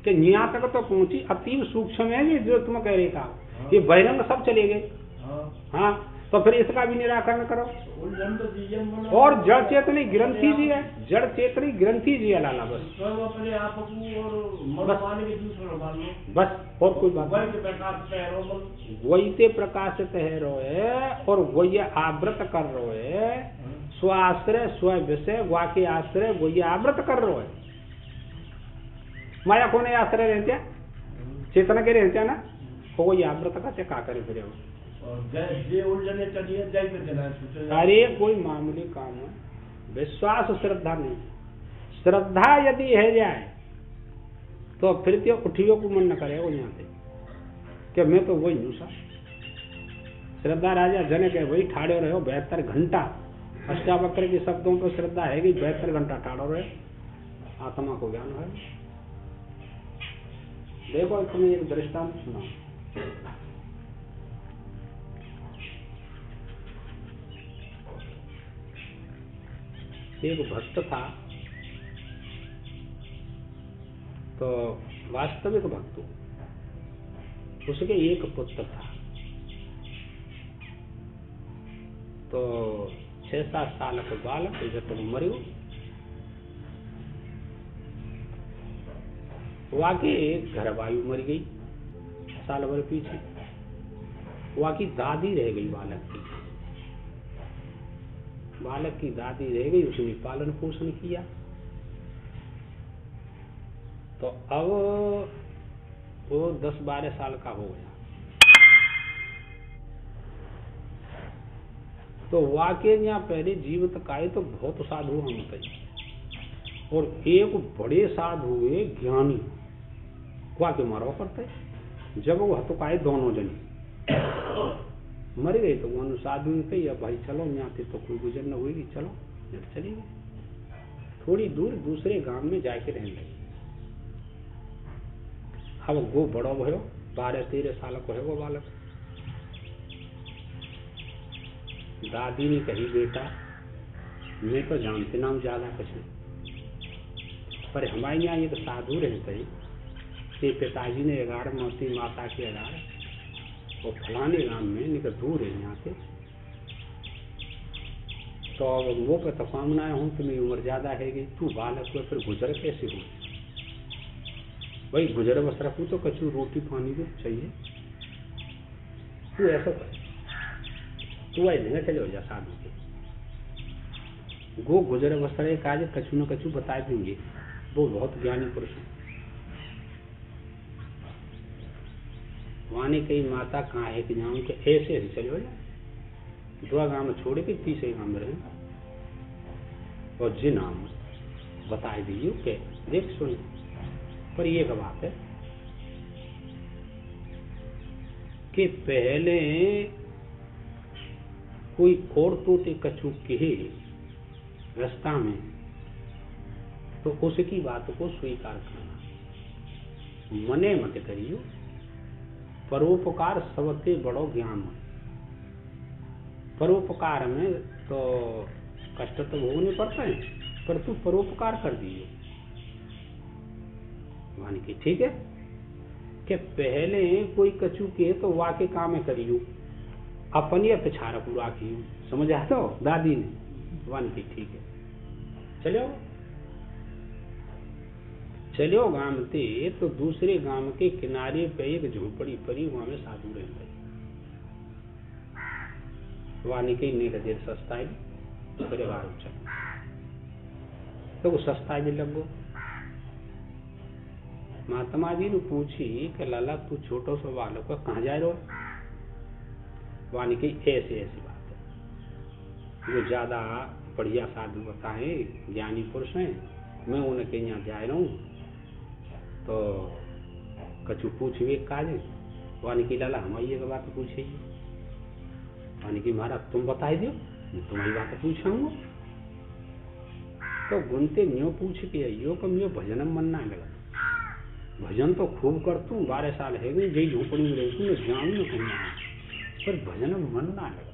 कि यहाँ तक तो पहुंची। अतीव सूक्ष्म है ये जो तुम कह रहे था, ये बहिरंग सब चले गए। हाँ, तो फिर इसका भी निराकरण करो। और जड़ चेतनी ग्रंथि जी है, जड़ चेतनी ग्रंथि जी है लाला, बस अपने आप को और मन के दूसरा मान लो, बस और कोई बात वही ते प्रकाशित है रोए और वही आवृत कर रोए, स्वाश्रय स्व विषय वाक्य आश्रय वही आवृत कर रोए। माया को नहीं आश्रय रहते, चेतना के रहते ना, तो वही आवृत का क्या करे फिर। अरे कोई मामूली काम है, विश्वास श्रद्धा नहीं। श्रद्धा यदि है जाए तो फिर तो उठियो को मन न करे वो यहाँ से कि मैं तो वही हूँ सा। श्रद्धा राजा जनक है, वही ठाड़े रहे 72 घंटा। अष्टावक्र के शब्दों पर श्रद्धा है कि 72 घंटा ठाड़ो रहे, आत्मा को ज्ञान है। देखो तुम्हें एक दृष्टांत सुना। एक भक्त था, तो वास्तविक भक्त, उसके एक पुत्र था। तो 6-7 साल का बालक जब मर गयो। वाकई घरवायु मर गई साल भर पीछे, वाकई दादी रह गई बालक की। बालक की दादी रह गई, उसने पालन पोषण किया। तो अब वो 10-12 साल का हो गया। तो वाकई यहाँ पहले जीवित काये तो बहुत साधु हम थे, और एक बड़े साधु हुए ज्ञानी वाकई मारो करते। जब वो हतुकाए दोनों जने मर गए तो वो साधु ने कही, अब भाई चलो यहाँ से तो कोई गुजर न हुई, चलो चली गई। थोड़ी दूर दूसरे गांव में जाके रहने लगी। अब वो बड़ो भयो, 12-13 साल को है वो बालक। दादी ने कही, बेटा मैं तो जानते ना हूँ ज्यादा कुछ नहीं, पर हमारे यहाँ एक साधु रहते हैं, पिताजी ने 11 मौती माता के 11 और फलाने गांव में निकल दूर है यहाँ से। तो वो पे तो सामना हूँ, तुम्हें उम्र ज्यादा है गई, तू बालक को फिर गुजर कैसे हो? भाई गुजर बस रखू तो कचू रोटी पानी भी चाहिए। तू ऐसा कर, तू आई नहीं चले हो जा साधु के, गो गुजर बसरे काज कचू न कचू बता देंगे, वो बहुत ज्ञानी पुरुष है। वहां कई माता कहाँ है कि जाऊँ के ऐसे ही चले हो जाए, 2 गांव में छोड़ के 3 गांव में रहे, और जी नाम बता दीजिए के देख सुन। पर ये एक बात है, कि पहले कोई और तोते कछु कहे रास्ता में तो उसकी बात को स्वीकार करना, मने मत करियो। परोपकार सबसे बड़ो ज्ञान है। परोपकार में तो कष्ट तो भोगने पड़ते हैं, पर तू परोपकार कर दियो। मान की ठीक है कि पहले कोई कछु के तो वाके काम करियो, अपनी पिछारा पूरा कियो। समझ आता हो दादी ने? मान की ठीक है। चलो गांव ते तो दूसरे गांव के किनारे पे एक झोपड़ी पड़ी, वहां में साधु रहते। वानी के ने देर सस्ता है परिवार चल तो वो सस्ता भी लगो। महात्मा जी ने पूछी कि लाला तू छोटो सो बालक का कहाँ जा रहे? वानी की ऐसी बात है, वो ज्यादा बढ़िया साधु बताए, ज्ञानी पुरुष हैं, मैं उनके यहाँ जा रहा हूँ तो कछु पूछिए काज। वानी की लाला हमारी एक बात पूछिए। वानी की महाराज तुम बताई दो, मैं तुम्हारी बात पूछाऊंगा। तो गुनते न्यो पूछ के यो कम यो भजन मन ना लगा। भजन तो खूब करतू, 12 साल है गई जई झोपड़ी में रहती मैं जाऊँ न कहूँ, पर भजन मन ना लगा।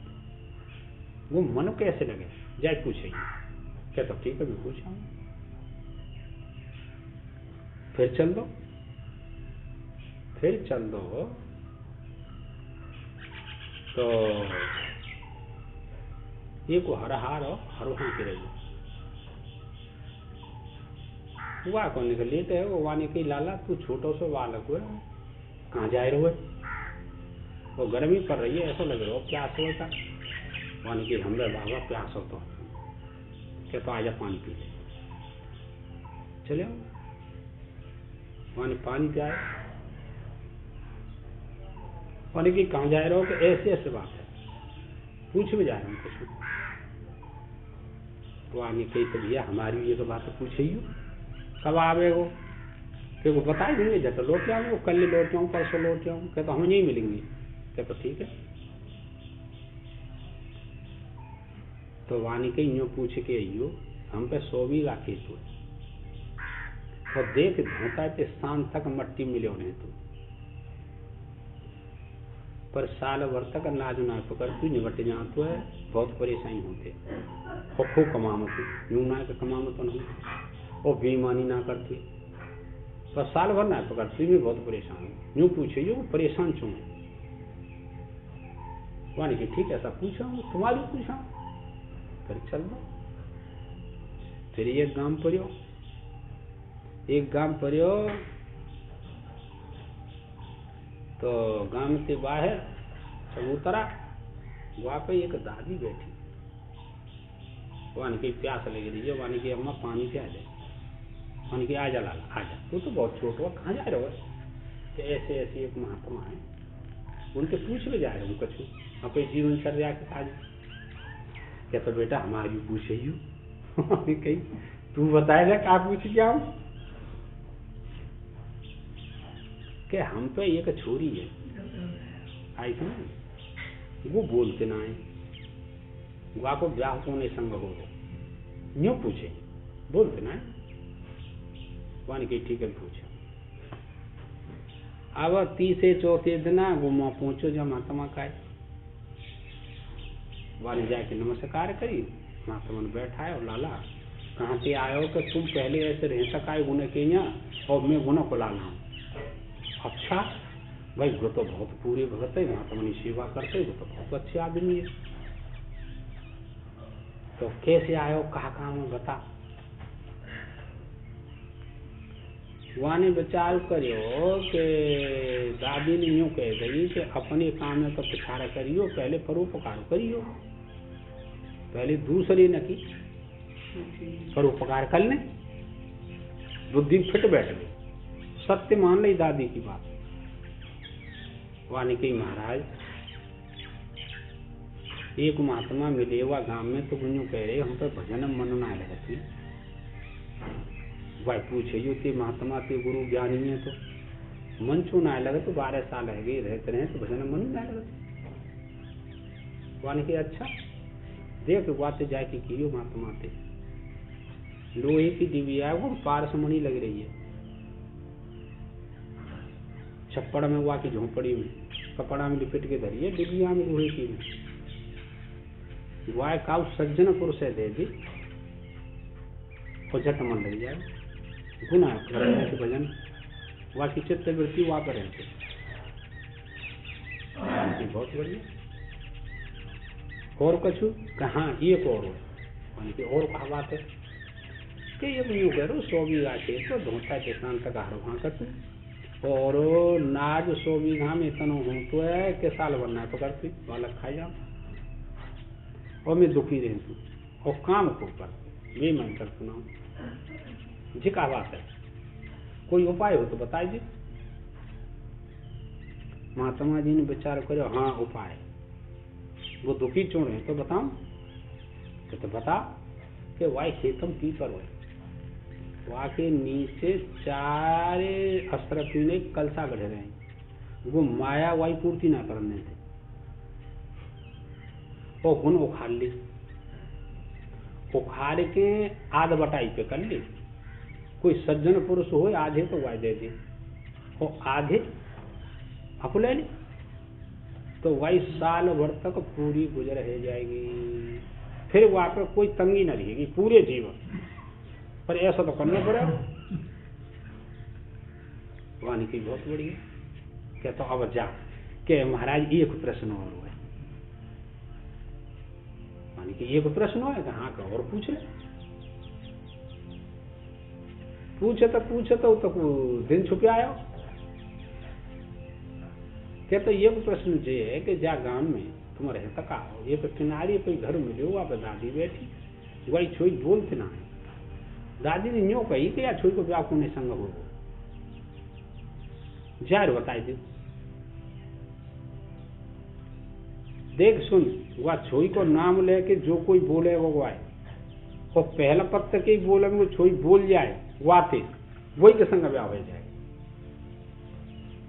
वो मन कैसे लगे जाए पूछेगी। क्या तो ठीक है मैं पूछाऊंगा। फिर चल दो तो ये को हरहार हरोहन के रही हुआ कौन निकल लेते है। वो वानी की लाला तू छोटो सो बालक हुए कहाँ जाए रहे? वो गर्मी पड़ रही है, ऐसा लग रहा हो प्यास होता। वानी की हमरे बाबा प्यास हो तो क्या तो आजा पानी पी ले। चले वानी पानी पियाए। वानी की कहाँ जा रहे हो? कि ऐसे बात है, पूछ भी जा रहा हूँ कुछ। वानी कही तो भैया हमारी ये तो बात पूछियो, कब आवे वो? फिर वो बता देंगे जब लौट जाओ, कल लौट जाऊँ परसों लौट जाऊँ। क्या तो हम नहीं मिलेंगे? क्या तो ठीक है। तो वानी कही यूँ पूछ के आइयो, हम पे 100 बीघा खेत हुए और देख धोता है शाम तक मट्टी मिले नहीं तो, पर साल भर तक अनाज ना पकड़ तू निबट जात है, बहुत परेशानी होते और खूब कमामत यूं ना कमामत नहीं और बेईमानी ना करती, पर साल भर ना पकड़ तू भी बहुत परेशान हो। यूं पूछे जो परेशान क्यों? वानी की ठीक है, ऐसा पूछा तुम्हारी पूछा। फिर चल दो। फिर एक गांव पड़ियो तो गांव से बाहर चबूतरा, वहां पे एक दादी बैठी। वानी की प्यास लगी रही है। वानी की अम्मा पानी पिया दे। वानी की आजा लाला आजा, तू तो बहुत छोट हो, कहाँ जा रहे हो? तो ऐसे एक महात्मा है, उनके पूछ भी जा रहे हूँ कछु अपने जीवन चर्या के काज। क्या तो बेटा हमारी पूछे कही तू बताएगा क्या पूछ क्या हूँ? कि हम पे एक छोरी है आई थी, वो बोलते ना है, वो को ब्याह कोने संग हो न्यू पूछे बोलते ना है। वानी की ठीक है पूछे। अब 3 चौथे दिन वो माँ पहुंचो जब महात्मा का है। वानी जाके नमस्कार करी, महात्मा ने बैठा है और लाला कहाँ से आयो? कि तुम पहले ऐसे रह सका है गुने के यहाँ और मैं गुना को लाना हूँ। अच्छा भाई वो तो बहुत पूरे भगत है, महात्मा ने सेवा करते, वो तो बहुत अच्छे आदमी है। तो कैसे आयो, कहा काम बता। वाने विचार करियो कि दादी ने यूं कह गई कि अपने काम में तो पिछाड़ा करियो, पहले परोपकार करियो, पहले दूसरे न की परोपकार कर ले। बुद्धि फिट बैठ गई, सत्य मान ली दादी की बात। वानी की महाराज एक महात्मा मिले हुआ गांव में, तो गुंजू कह रहे हम तो भजन मन ना रहती। भाई पूछे जो ते महात्मा ते गुरु ज्ञानी है तो मन चू ना लगे तो 12 साल रह गए रहते रहे तो भजन मन ना लगे वाने के अच्छा देख बातें जाके की महात्मा थे लोहे की डिबिया वो पारसमणि लग रही है छप्पड़ में हुआ की झोंपड़ी में कपड़ा में लिपट के धरी है डिबिया में लोहे की में वाय काउ सज्जन पुरुष है दे दी और झट मन लग जाए गुना करने के भजन वहाँ की चित्त वृत्ति वहाँ पर रहते बहुत बढ़िया और कछु कहाँ एक और और कहा बात है कि ये यूँ करो 100 बीघा खेत तो धोता किसान तक हारो वहाँ कर और नाज 100 बीघा में इतना हूँ तो है कि साल बनना है पकड़ती बालक खा जाओ और मैं दुखी रहती और काम को करती ये मन कर सुनाऊँ जी का बात है कोई उपाय हो तो बताइए महात्मा जी ने विचार करो हाँ उपाय वो दुखी क्यों रहे तो बताऊं तो बता कि वाई खेतम पीपर हुए वहाँ के नीचे 4 अशरफी ने कलसा गढ़े रहे हैं वो माया वाई पूर्ति ना करने थे और गुण उखाड़ ली उखाड़ के आध बटाई पे कर ली कोई सज्जन पुरुष हो आधे तो वाई दे दे और आधे आप ले ली तो वही साल भर तक पूरी गुजर रह जाएगी फिर वहां पर कोई तंगी न रहेगी पूरे जीवन पर ऐसा तो करना पड़ेगा वाणी की बहुत बढ़िया क्या तो अब जा के महाराज एक प्रश्न और हुआ मानी कि एक प्रश्न है हाँ का और पूछ ले पूछे तो दिन छुपे आयो क्या तो ये प्रश्न ये है कि जा गांव में तुम रह तक आओ ये किनारे पे घर मिले वहाँ पे दादी बैठी वही छोई बोलते ना है दादी ने यूँ कही कि यार छोई को ब्याह कोने संग हो जार बताई दे देख सुन वह छोई को नाम लेके जो कोई बोले वो आए और पहला पत्त के ही बोले वो छोई बोल जाए वाते वही के संग ब्याह हो जाए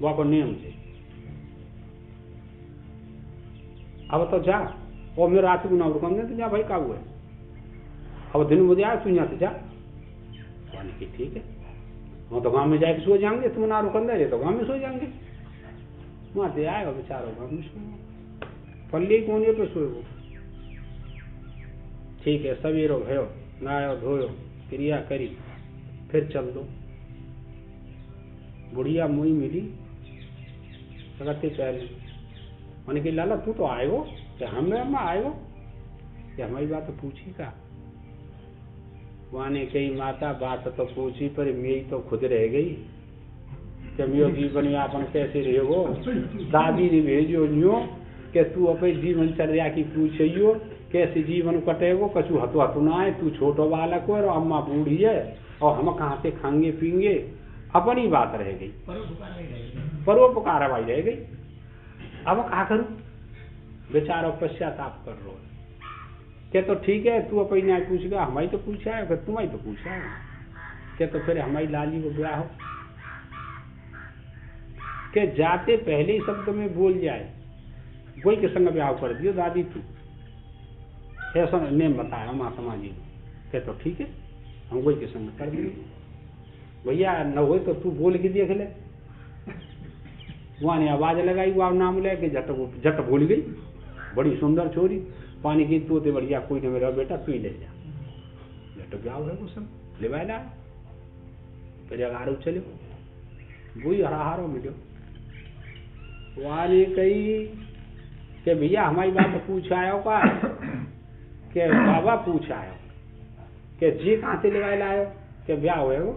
वह को नियम से अब तो जा और मैं रात को ना रुकम दे तो जा भाई काबू है अब दिन मुझे आया तू यहाँ से जा यानी कि ठीक है वहाँ तो गाँव में जाके सो जाएंगे तुम ना रुकम दे तो गाँव में सो जाएंगे वहाँ से आएगा बेचारो गाँव में सो पल्ली कोने पे सोए ठीक है सवेरो भयो नहायो धोयो क्रिया करी फिर चल दो बुढ़िया मुई मिली लगते पहले मैंने कही लाला तू तो आएगो क्या हम आएगो क्या हमारी बात तो पूछी का वाने कही माता बात तो पूछी पर मेरी तो खुद रह गई क्या मेरा जीवन यापन कैसे रहेगो दादी ने भेजो न्यो कि तू अपने जीवनचर्या की पूछियो कैसे जीवन कटेगो कछु हतो हतो ना है तू छोटो बालक हो और अम्मा बूढ़ी है और हम कहाँ से खाएंगे पीएंगे अपनी बात रह गई परोपकार भाई रह गई अब क्या करूं बेचारा पश्चाताप कर रो क्या तो ठीक है तू अपनी न्याय पूछेगा हमारी तो पूछा है फिर तुम्हारी तो पूछा है क्या तो फिर हमारी लाली को ब्याह हो के जाते पहले ही शब्द में बोल जाए वही के संग ब्याह कर दियो दादी तू ऐसा नेम बताया महात्मा जी ने तो ठीक है हम वही के संग कर दिए भैया न हो तो तू बोल के देख ले वहाँ ने आवाज लगाई वहाँ नाम ले के झट भूल गई बड़ी सुंदर छोरी पानी की तू तो बढ़िया कोई नहीं मेरा बेटा तू ही ले जा झट ब्याह है वो सब ले ला फिर 11 चलो वही हराहारो मिलो वहाँ ने कही कि भैया हमारी बात पूछ आयो का कि बाबा पूछ आयो कि जी कहाँ से ले लायो कि ब्याह हुए वो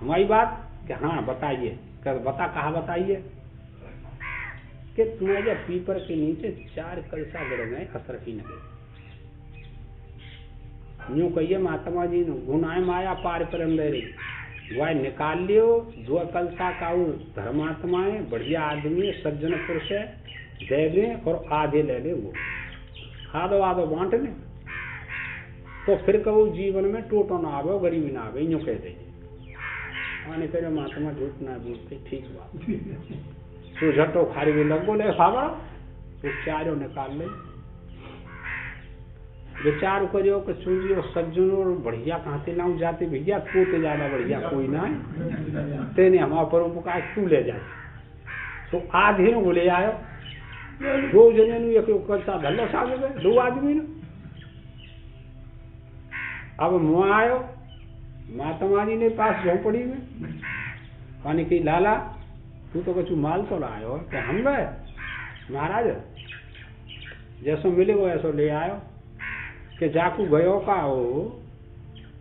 हमारी बात कि हाँ बताइए कर बता कहाँ बताइए कि तुम्हारे पीपर के नीचे 4 कलसा गड़ गए असरफी नगर यूँ कहिए महात्मा जी ने गुनाए माया पार पर अंदर वह निकाल लियो 2 कलसा का धर्मात्माएं बढ़िया आदमी सज्जन पुरुष है दे दे और आधे ले ले वो आधो आधो बांट ले तो फिर कहो जीवन में टोटो ना आवे गरीबी ना आवे यूँ कह दे आने करे महात्मा झूठ ना बोलते ठीक बात तो झटो खारी भी लग बोले खावा तो चारों निकाल ले विचार करियो कि सूर्य सज्जनों बढ़िया कहाँ से लाऊं जाते भैया तो ज्यादा बढ़िया कोई ना है तेने हमारा परोपकार तू ले जाए तो आधे को ले आयो दो जने नु एक करता भल्ला सागे में दो आदमी ने अब मुआ आयो महात्मा जी ने पास झोपड़ी में पानी की लाला तू तो कछु माल तो लायो कि हम गए महाराज जैसो मिले वो ऐसो ले आयो कि जाकू गयो का हो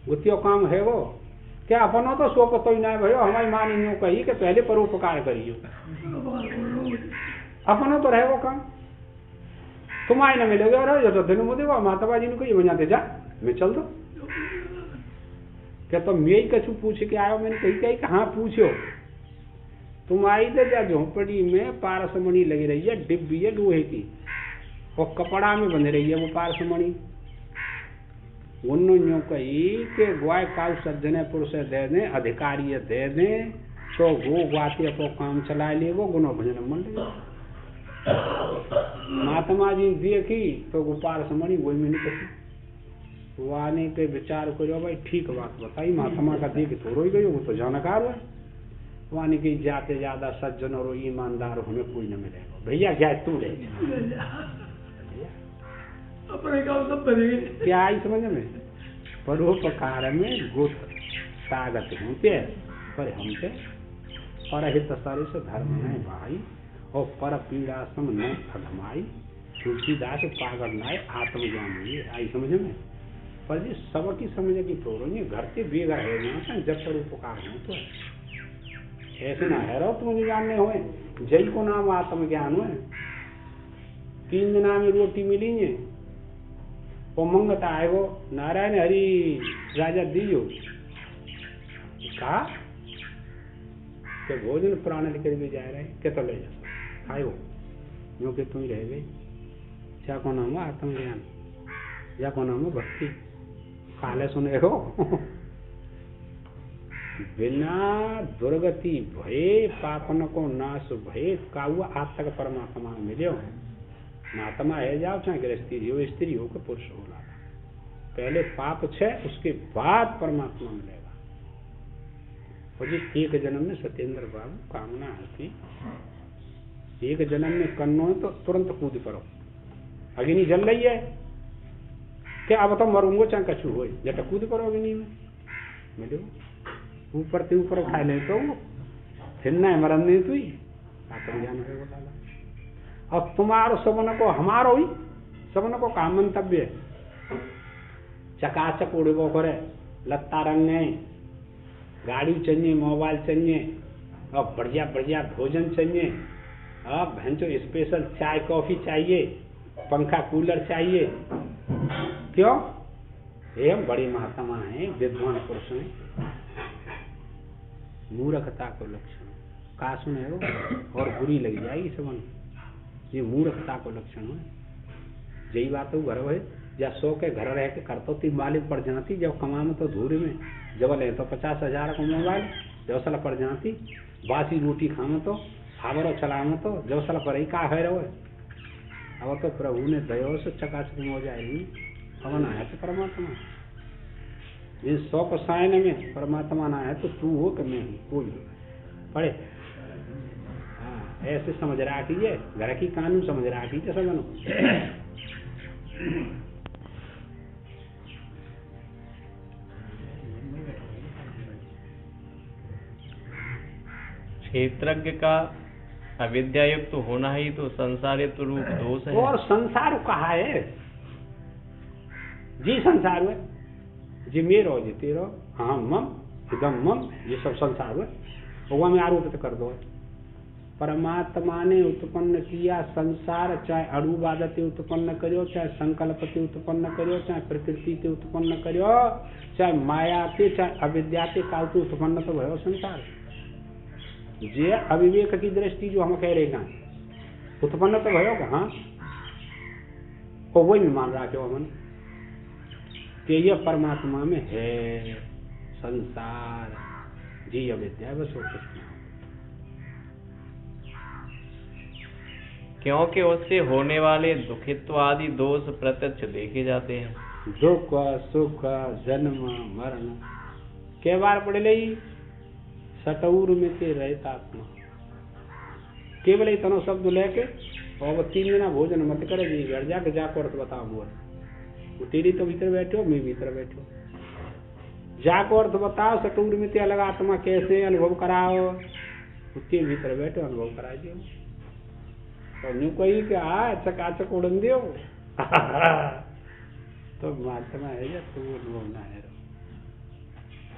गुतियो काम है वो क्या अपनो तो सो पतो ही ना भयो हमारी माँ ने यूं कही कि पहले परोपकार करियो अपनो तो रहे वो काम तुम आए ना मिलोगे और जो तो दिन मुझे वो माता जी ने कही बजाते जा मैं चल दो क्या तो मैं ही कछु पूछ के आयो मैंने कही कहाँ पूछो तुम आई दे जा झोंपड़ी में पारसमणि लगी रही है डिब्बी है लोहे की और कपड़ा में बंध रही है वो पारसमणि उन्होंने कही कि ग्वाय काउ सज्जने पुरुष दे दें अधिकारी दे दें तो वो ग्वाते को काम चला ले वो गुनो भजन मन ले महात्मा जी देखी तो वो पारसमणि वही में निकली वाने के विचार करो भाई ठीक बात बताई महात्मा का देख थोड़ो ही गई वो तो जानकार है वाने की जाते ज्यादा सज्जन और ईमानदार हमें कोई न मिलेगा भैया क्या तू ले अपने काम सब बनेंगे क्या आई समझ में परोपकार में गुत ताकत होते पर हमसे परहित सारे से धर्म है भाई और पर पीड़ा सम न अधमाई तुलसीदास पागल नाय आत्मज्ञान हुई आई समझ में पर जी सबकी समझ की तोड़ो नहीं घर के बेगा है ना जब परोपकार हो तो ऐसे ना है रहो तुम जानने हुए जय को नाम आत्मज्ञान हुए 3 दिना में रोटी मिली है वो मंगता है वो नारायण हरि राजा दियो कहा कि भोजन प्राण लेकर भी जा रहे क्या तो ले जा आयो जो कि तुम रह गई क्या को नाम है आत्मज्ञान या को नाम है भक्ति काले सुने हो बिना दुर्गति भय पापन को नाश भय काउआ आज तक परमात्मा मिले महात्मा है जाओ चाहे गृहस्थी हो कि पुरुष हो लाला पहले पाप छे उसके बाद परमात्मा मिलेगा और जी एक जन्म में सत्येंद्र बाबू कामना होती एक जन्म में करना है तो तुरंत कूद पड़ो अग्नि जल रही है क्या अब तो मरूंगो चाहे कछु हो जब कूद पड़ो अग्नि में मिलो ऊपर से ऊपर खा ले तो फिर ना मरन नहीं तू आत्मज्ञान है वो लाला और तुम्हारो सबन को हमारो ही सबन को काम मंतव्य है चकाचक उड़बो करे लत्ता रंगे गाड़ी चाहिए मोबाइल चाहिए और बढ़िया बढ़िया भोजन चाहिए अब भैंसो स्पेशल चाय कॉफी चाहिए पंखा कूलर चाहिए क्यों ये हम बड़ी महात्मा हैं विद्वान पुरुष हैं मूर्खता को लक्षण का सुने हो और बुरी लग जाएगी सबन ये मूर्खता को लक्षण है यही बात है घर है या 100 के घर रह के करतो ती मालिक पड़ जाती जब कमाम तो धूरे में जब ले तो 50,000 को मोबाइल जब साला पड़ जाती बासी रोटी खाम तो हावरो चलाम तो जब साला पर ही का है रहो अब तो प्रभु ने दया से चकाचक हो जाएगी पवन आया तो परमात्मा जिन 100 पसायन में परमात्मा ना है तो तू हो कि मैं कोई पढ़े ऐसे समझ रहा कीजिए घर की कानून समझ रहा कीजिए सब बनो क्षेत्रज्ञ का अविद्यायुक्त तो होना ही तो संसारित रूप दोष है और संसार कहा है जी संसार है जी मेरो जी तेरो हाँ मम इदम मम ये सब संसार है वो में आरोपित कर दो परमात्मा ने उत्पन्न किया संसार चाहे अणुवादते उत्पन्न करो चाहे संकल्पते उत्पन्न करो चाहे प्रकृति से उत्पन्न करो चाहे माया से चाहे अविद्या से काल से उत्पन्न तो भयो संसार जे अविवेक की दृष्टि जो हम कह रहे हैं उत्पन्न तो भयो हाँ वो वही में मान रहा क्यों हमन कि यह परमात्मा में है संसार जी अविद्या है, बस और कुछ नहीं। क्योंकि उससे होने वाले दुखित्व आदि दोष प्रत्यक्ष देखे जाते हैं। दुख सुख जन्म मरण के बार पढ़ ली सटौर में ते रहता आत्मा, केवल इतना शब्द लेके और 3 महीना भोजन मत करे जी, घर जाके जाकर अर्थ बताओ। वो तेरी तो भीतर बैठो, मैं भीतर बैठो, जाको अर्थ बताओ। सटौर में ते अलग आत्मा कैसे अनुभव कराओ, उसके भीतर बैठो अनुभव करा दियो। और यूं कही कि चकाचक उड़न दियो तो महात्मा है या तो अनुभव ना है।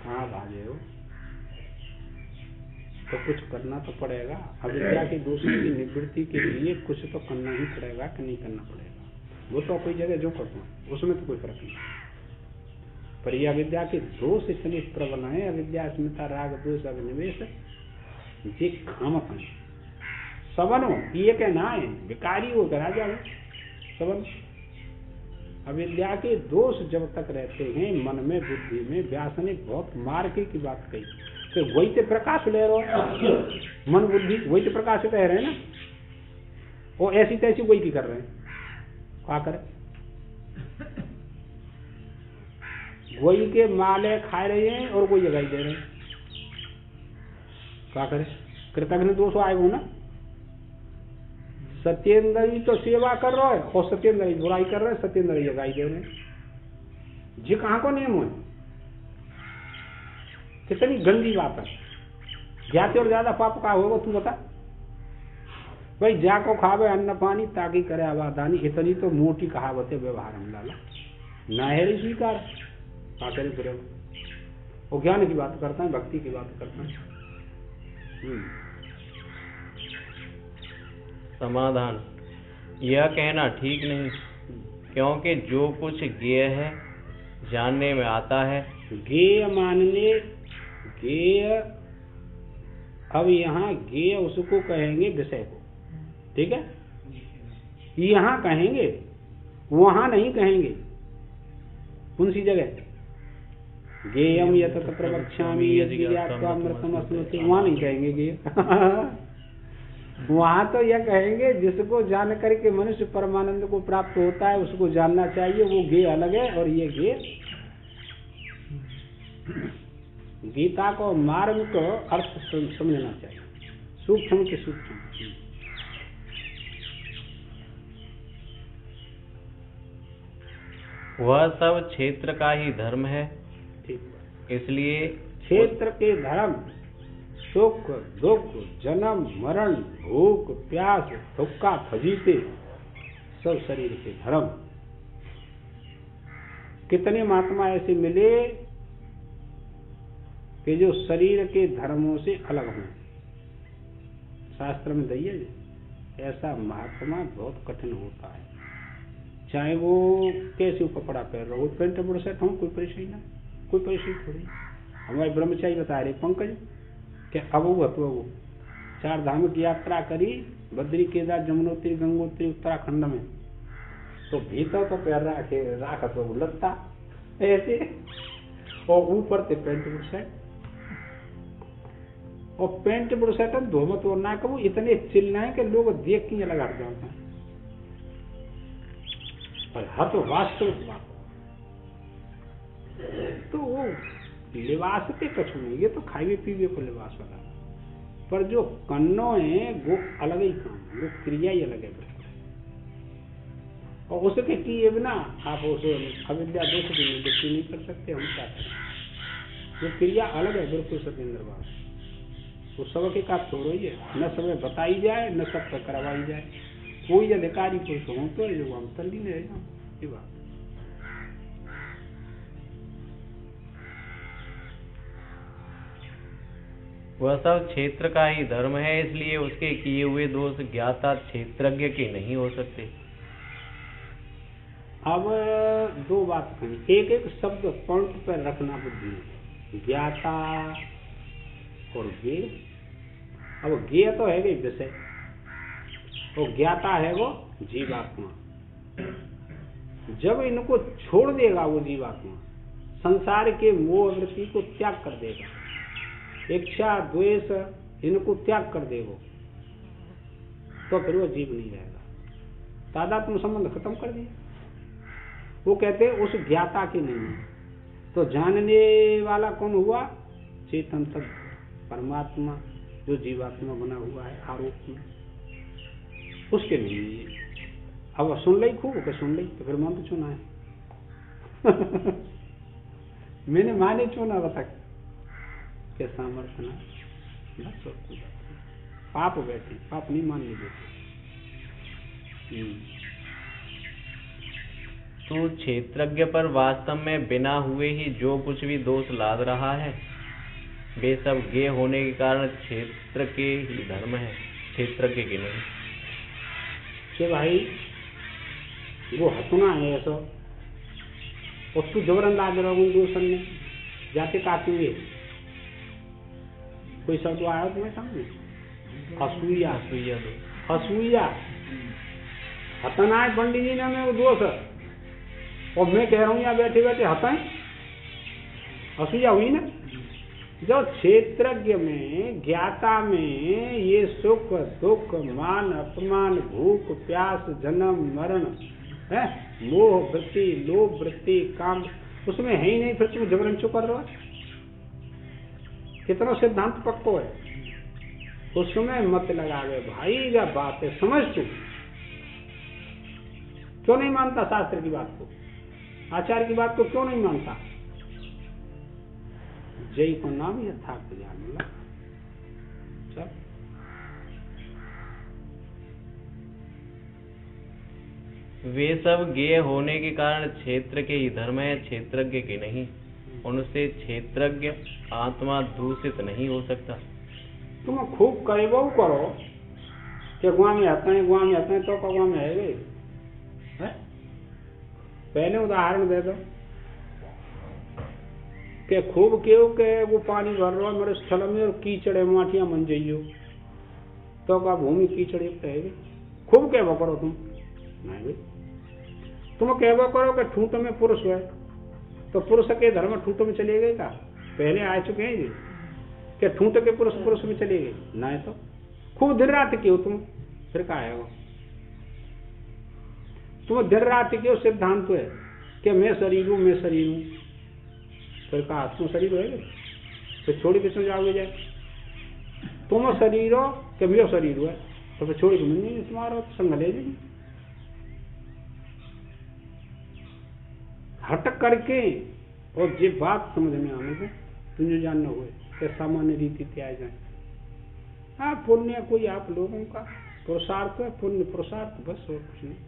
हाँ भागे हो तो कुछ करना तो पड़ेगा। अविद्या के दोषों की निवृत्ति के लिए कुछ तो करना ही पड़ेगा कि नहीं करना पड़ेगा। वो तो कोई जगह जो करता हूँ उसमें तो कोई फर्क नहीं, पर यह अविद्या के दोष इतने प्रबल है। अविद्या अस्मिता राग दोष अभिनिवेश ये खामक है। सबन हो ये कहना है विकारी हो करा जाए सबन। अविद्या के दोष जब तक रहते हैं मन में बुद्धि में, व्यास ने बहुत मार्के की बात कही कि वही तो प्रकाश ले रहे मन बुद्धि वही तो प्रकाश कह रहे हैं ना, वो ऐसी तैसी वही की कर रहे हैं। क्या करें, वही के माले खा रहे हैं और वही जगाई दे रहे हैं। क्या करें, कृतज्ञ दोष आएगा ना। सत्येंद्र जी तो सेवा कर रहा है और सत्येंद्र जी बुराई कर रहे हैं, सत्येंद्र जी जगाई दे रहे हैं। जी कहाँ को नियम है, कितनी गंदी बात है। ज्यादा और ज्यादा पाप का होगा तू बता भाई। जा को खावे अन्न पानी ताकि करे आबादानी, इतनी तो मोटी कहावत है व्यवहार हम लाला ना है स्वीकार। क्या करे फिर वो ज्ञान की बात करता है, भक्ति की बात करता है। समाधान, यह कहना ठीक नहीं, क्योंकि जो कुछ ज्ञेय है जानने में आता है। ज्ञेय मानने ज्ञेय, अब यहाँ ज्ञेय उसको कहेंगे विषय को, ठीक है। यहाँ कहेंगे वहां नहीं कहेंगे। कौन सी जगह, ज्ञेयम यतत प्रवक्ष्यामि यज्ञात्वामृतम अश्नुते, वहां नहीं कहेंगे ज्ञेय वहां तो यह कहेंगे जिसको जान करके मनुष्य परमानंद को प्राप्त होता है उसको जानना चाहिए, वो ज्ञेय अलग है और ये ज्ञेय। गीता को मार्ग को अर्थ समझना चाहिए, सूक्ष्म के सूक्ष्म। वह सब क्षेत्र का ही धर्म है, ठीक, इसलिए क्षेत्र के धर्म सुख दुख जन्म मरण भूख प्यास थुक्का फजीते सब शरीर के धर्म। कितने महात्मा ऐसे मिले कि जो शरीर के धर्मों से अलग हों। शास्त्र में दैये ऐसा महात्मा बहुत कठिन होता है, चाहे वो कैसे कपड़ा पहन रहा हो, पेंट बुरसेट हो, कोई परेशानी ना, कोई परेशानी थोड़ी। हमारे ब्रह्मचारी बता रहे पंकज कि अब वो 4 धाम की यात्रा करी, बद्री केदार जमुनोत्री गंगोत्री उत्तराखंड में, तो भीतर तो पैर राखा तो लत्ता ऐसे और ऊपर से पेंट बुरसेट, और पेंट बुरसेट धोमत और ना कबू इतने चिल्लाए कि लोग देख के लगा जाते हैं। पर हर तो वास्तविक बात, तो वो लिबास के कछु नहीं, ये तो खाइए पीवे को लिबास वाला, पर जो कन्नो है वो अलग ही काम, वो क्रिया ही अलग है बिल्कुल। और उसके किए बिना आप उसे अविद्या दोष की निवृत्ति नहीं कर सकते। हम क्या करें, वो क्रिया अलग है बिल्कुल। सत्येंद्र बाबू वो सबके का छोड़ो ही है, न समय बताई जाए न सब पर करवाई जाए। कोई अधिकारी पुरुष हो तो जो हम तल्ली में रहेगा ये बात। वह सब क्षेत्र का ही धर्म है, इसलिए उसके किए हुए दोष ज्ञाता क्षेत्रज्ञ के नहीं हो सकते। अब 2 बात कही, एक एक शब्द पॉइंट पर रखना बुद्धि में, ज्ञाता और ज्ञेय। अब ज्ञेय तो है विषय और ज्ञाता है वो जीवात्मा। जब इनको छोड़ देगा वो जीवात्मा, संसार के मोह वृत्ति को त्याग कर देगा, इच्छा द्वेष इनको त्याग कर दे वो, तो फिर वो जीव नहीं रहेगा। तादात्म्य संबंध खत्म कर दिया। वो कहते उस ज्ञाता की नहीं है, तो जानने वाला कौन हुआ? चेतन तत्व परमात्मा जो जीवात्मा बना हुआ है आरोप में, उसके नहीं है। अब सुन ली खूब के सुन ली तो फिर मन तो चुना है मैंने माने चुना बता के सामर्थ्य ना बस और कुछ पाप बैठे, पाप नहीं मान लीजिए। तो क्षेत्रज्ञ पर वास्तव में बिना हुए ही जो कुछ भी दोष लाद रहा है वे सब ज्ञेय होने के कारण क्षेत्र के ही धर्म है, क्षेत्रज्ञ के नहीं। कि भाई वो हंसना है ऐसा, और तू जबरन रहोगे दूसर ने जाते काटेंगे। कोई शब्द आया तुम्हें सामने? असूया, असूया असूया हतना है पंडित जी ने हमें वो दोष है, और मैं कह रहा हूँ यहाँ बैठे बैठे हताएं, असूया हुई ना। जो क्षेत्रज्ञ में ज्ञाता में ये सुख दुख मान अपमान भूख प्यास जन्म मरण है मोह वृत्ति लोभ वृत्ति काम उसमें है ही नहीं, फिर तुम जबरन चुप कर रहे हो। कितना सिद्धांत पक्को है, उसमें मत लगावे भाई। क्या बात है, समझ तू क्यों नहीं मानता शास्त्र की बात को, आचार्य की बात को क्यों नहीं मानता? जय को नाम यथार्थ ज्ञान मिला। चल वे सब ज्ञेय होने के कारण क्षेत्र के ही धर्म है, क्षेत्रज्ञ के नहीं। उनसे क्षेत्रज्ञ आत्मा दूषित नहीं हो सकता। तुम खूब करेबो करो कि गुआ में हते हैं तो गुआ में है वे है? पहले उदाहरण दे दो कि खूब क्यों के वो पानी भर रहा है मेरे स्थल में और कीचड़े माटियां मन जाइयो तो का भूमि कीचड़ युक्त है। खूब कहबो करो तुम नहीं भाई, तुम कहबो करो कि ठूंठ में पुरुष है तो पुरुष के धर्म ठूंठ में चले गए का? पहले आ चुके हैं जी कि ठूंठ के पुरुष पुरुष में चले गए नहीं। तो खूब दिन रात क्यों तुम फिर कहा है वो तुम दिन रात क्यों सिद्धांत है कि मैं शरीर हूं फिर कहा तुम शरीर है फिर छोड़ के जाओगे जाए तुम शरीर हो कि मेरा शरीर है तो फिर छोड़ के मिल नहीं तुम्हारा संग ले जाएंगे। हट करके और ये बात समझ में आने को तुझे जानना हुए कि सामान्य रीति त्याग जाए। हाँ पुण्य कोई आप लोगों का पुरुषार्थ है, पुण्य पुरुषार्थ बस और कुछ नहीं।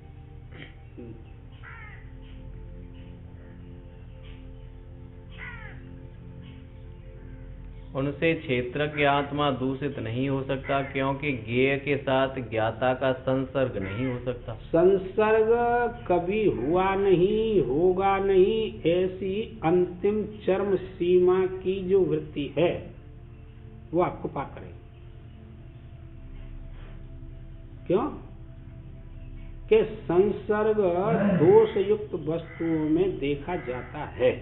उनसे क्षेत्रज्ञ आत्मा दूषित नहीं हो सकता क्योंकि ज्ञेय के साथ ज्ञाता का संसर्ग नहीं हो सकता। संसर्ग कभी हुआ नहीं होगा नहीं, ऐसी अंतिम चरम सीमा की जो वृत्ति है वो आपको पार करेगी। क्यों कि संसर्ग दोष युक्त वस्तुओं में देखा जाता है।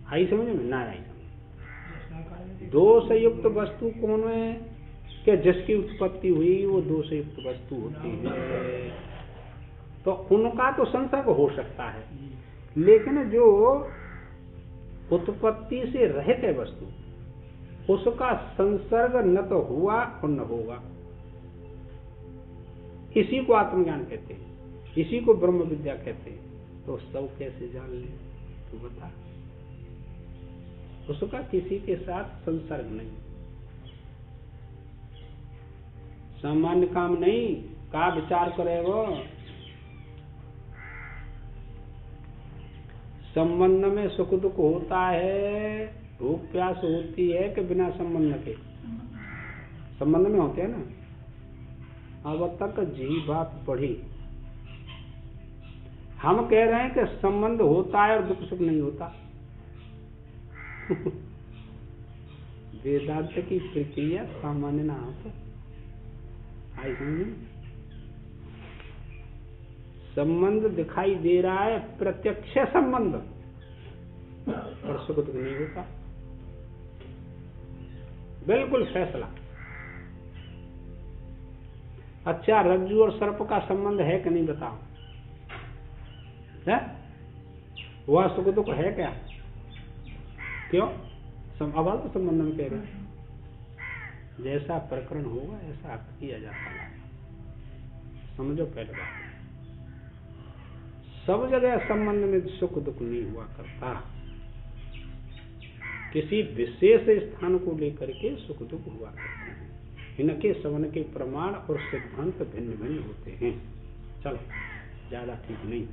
आई समझ में ना आई? दोष युक्त वस्तु कौन है कि जिसकी उत्पत्ति हुई वो दोष युक्त वस्तु होती है, तो उनका तो संसर्ग हो सकता है, लेकिन जो उत्पत्ति से रहित है वस्तु उसका संसर्ग न तो हुआ और न होगा। इसी को आत्मज्ञान कहते हैं, इसी को ब्रह्म विद्या कहते हैं। तो सब कैसे जान ले तू बता? उसका किसी के साथ संसर्ग नहीं, सामान्य काम नहीं का विचार करे वो। संबंध में सुख दुख होता है, भूख प्यास होती है कि बिना संबंध के? संबंध में होते हैं ना। अब तक जी बात पढ़ी, हम कह रहे हैं कि संबंध होता है और दुख सुख नहीं होता। वेदांत की प्रक्रिया सामान्य ना हो तो आई समझ। संबंध दिखाई दे रहा है, प्रत्यक्ष संबंध, और सुख दुख नहीं होता। बिल्कुल फैसला। अच्छा, रज्जु और सर्प का संबंध है कि नहीं बताओ? है? वह सुख दुख है क्या? क्यों? अवाल तो संबंध में कह रहे हैं। जैसा प्रकरण होगा ऐसा अर्थ किया जाता है। समझो पहले बात, सब जगह संबंध में सुख दुख नहीं हुआ करता। किसी विशेष स्थान को लेकर के सुख दुख हुआ करते हैं। इनके सबन के प्रमाण और सिद्धांत भिन्न भिन्न होते हैं। चलो, ज्यादा ठीक नहीं।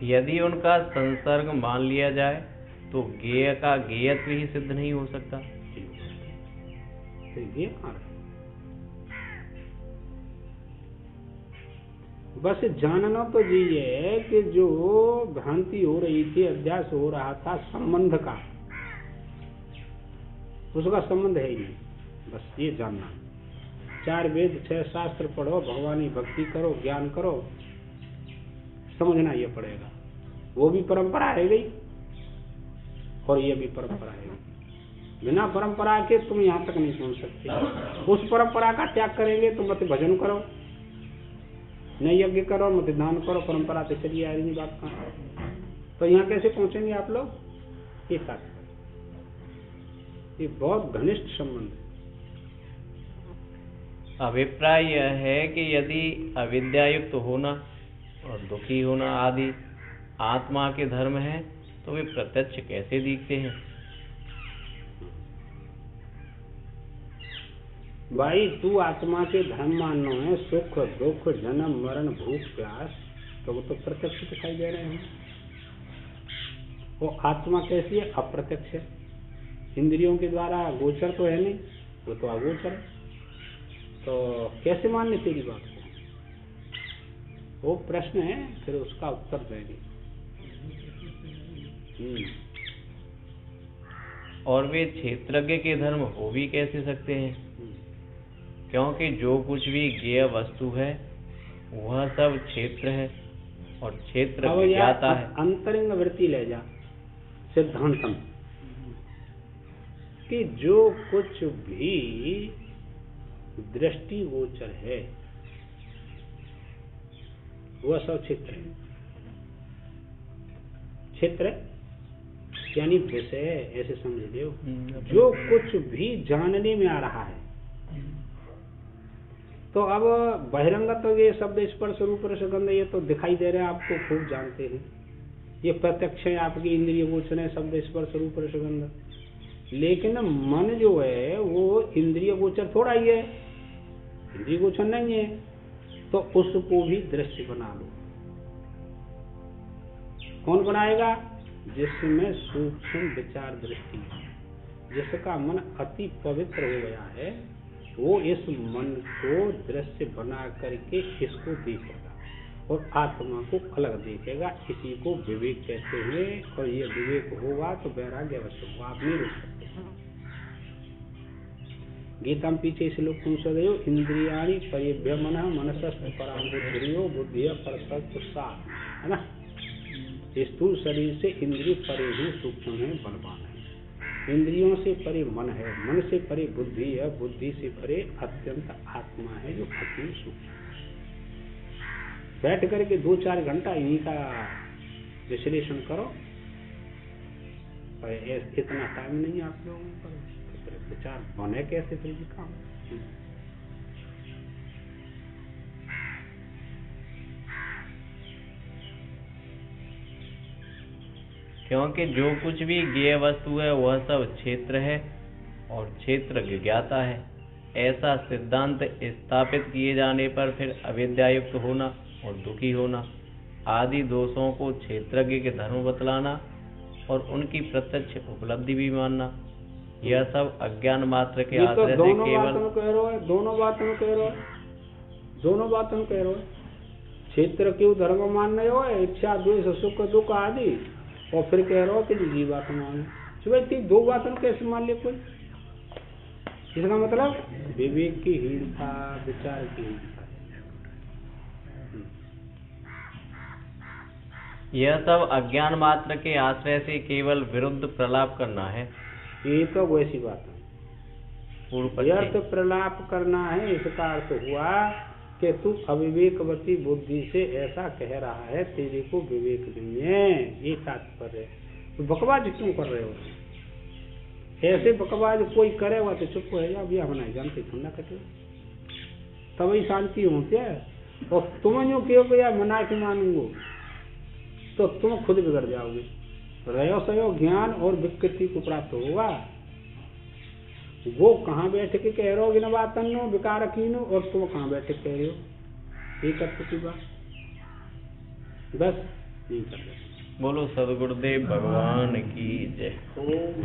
यदि उनका संसर्ग मान लिया जाए तो ज्ञेय का ज्ञेयत्व ही सिद्ध नहीं हो सकता। तो ये कहाँ रहे? बस जानना तो ये है कि जो भ्रांति हो रही थी, अध्यास हो रहा था संबंध का, उसका संबंध है ही नहीं। बस ये जानना। 4 वेद 6 शास्त्र पढ़ो, भगवानी भक्ति करो, ज्ञान करो, समझना ये पड़ेगा। वो भी परंपरा है गई और ये भी परंपरा है गई। बिना परंपरा के तुम यहाँ तक नहीं पहुँच सकते। उस परंपरा का त्याग करेंगे तो मत भजन करो, न यज्ञ करो, मत दान करो, परंपरा से चली आ रही बात कहाँ। तो यहाँ कैसे पहुँचेंगे आप लोग? ये तात्पर्य, ये बहुत घनिष्ठ संबंध है। अभिप्राय यह है कि यदि अविद्यायुक्त होना और दुखी होना आदि आत्मा के धर्म है तो वे प्रत्यक्ष कैसे दिखते हैं? भाई, तू आत्मा के धर्म मानो है, सुख दुख जन्म मरण भूख प्यास, तो वो तो प्रत्यक्ष दिखाई दे रहे हैं। वो आत्मा कैसी है? अप्रत्यक्ष है, इंद्रियों के द्वारा गोचर तो है नहीं, वो तो अगोचर है। तो कैसे मानने तेरी बात को? वो प्रश्न है, फिर उसका उत्तर देंगे। और वे क्षेत्रज्ञ के धर्म हो भी कैसे सकते हैं? क्योंकि जो कुछ भी ज्ञेय वस्तु है वह सब क्षेत्र है और क्षेत्र ज्ञाता है। अंतरंग वृत्ति ले जा सिद्धांतम कि जो कुछ भी दृष्टि गोचर है वह सब क्षेत्र है। क्षेत्र यानी विषय, ऐसे समझ लो। जो कुछ भी जानने में आ रहा है, तो अब बहिरंगत तो ये शब्द स्पर्श रूप रस गंध ये तो दिखाई दे रहे हैं, आपको खूब जानते हैं। ये प्रत्यक्ष है, आपकी इंद्रिय गोचर है, शब्द स्पर्श रूप रस गंध। लेकिन मन जो है वो इंद्रिय गोचर थोड़ा ही है, इंद्रिय गोचर नहीं है। तो उसको भी दृश्य बना लो। कौन बनाएगा? जिसमें सूक्ष्म विचार दृष्टि है, जिसका मन अति पवित्र हो गया है, वो इस मन को दृश्य बना करके इसको देखेगा और आत्मा को अलग देखेगा। इसी को विवेक कहते हैं। और ये विवेक होगा तो वैराग्य अवश्य होगा, आप नहीं रोक सकते। गीता में पीछे श्लोक तुम से गए, इंद्रियाणि परिभ्य मनः मनसस्तु परां बुद्धियो बुद्धिया परतस्तु सा, है ना। स्थूल शरीर से इंद्रिय परे ही सूक्ष्म है, बलवान है। इंद्रियों से परे मन है, मन से परे बुद्धि है, बुद्धि से परे अत्यंत आत्मा है जो अति सूक्ष्म है। बैठ करके 2-4 घंटा इन्हीं का विश्लेषण करो। इतना टाइम नहीं आप लोगों पर, विचार बने कैसे फिर भी काम। क्योंकि जो कुछ भी ज्ञेय वस्तु है वह सब क्षेत्र है और क्षेत्र ज्ञाता है। ऐसा सिद्धांत स्थापित किए जाने पर फिर अविद्यायुक्त होना और दुखी होना आदि दोषों को क्षेत्रज्ञ के धर्म बतलाना और उनकी प्रत्यक्ष उपलब्धि भी मानना, यह सब अज्ञान मात्र के आश्रय से केवल दोनों बातों कह रहे हो। क्षेत्र क्यों धर्म मानने हो, इच्छा द्वेष सुख दुख आदि, और फिर कह रहे हो कि जीवात्मा है। भाई 2 बातों कैसे मान लिया कोई? इसका मतलब विवेक की हीनता, विचार की हीनता। यह सब अज्ञान मात्र के आश्रय से केवल विरुद्ध प्रलाप करना है। ये तो वैसी बात है। पूर्व व्यर्थ पक्षी प्रलाप करना है, इसका अर्थ हुआ कि तू अविवेकवती बुद्धि से ऐसा कह रहा है, तेरे को विवेक नहीं है, ये तात्पर्य है। तो बकवास क्यों कर रहे हो? ऐसे बकवास कोई करेगा तो चुप हो जाओ, भैया बनाए जानते ठंडा कटे, तभी शांति होती है। और तुम जो कहो यार मना के मानूंगो तो तुम खुद बिगड़ जाओगे। रयो सयो ज्ञान और विकृति को प्राप्त होगा। वो कहाँ बैठ के कह रहे हो इन बातन नो विकार कीनो, और तुम कहाँ बैठ के कह रहे हो ये कर की बात, बस नहीं कर रहे। बोलो सदगुरुदेव भगवान की जय। ओम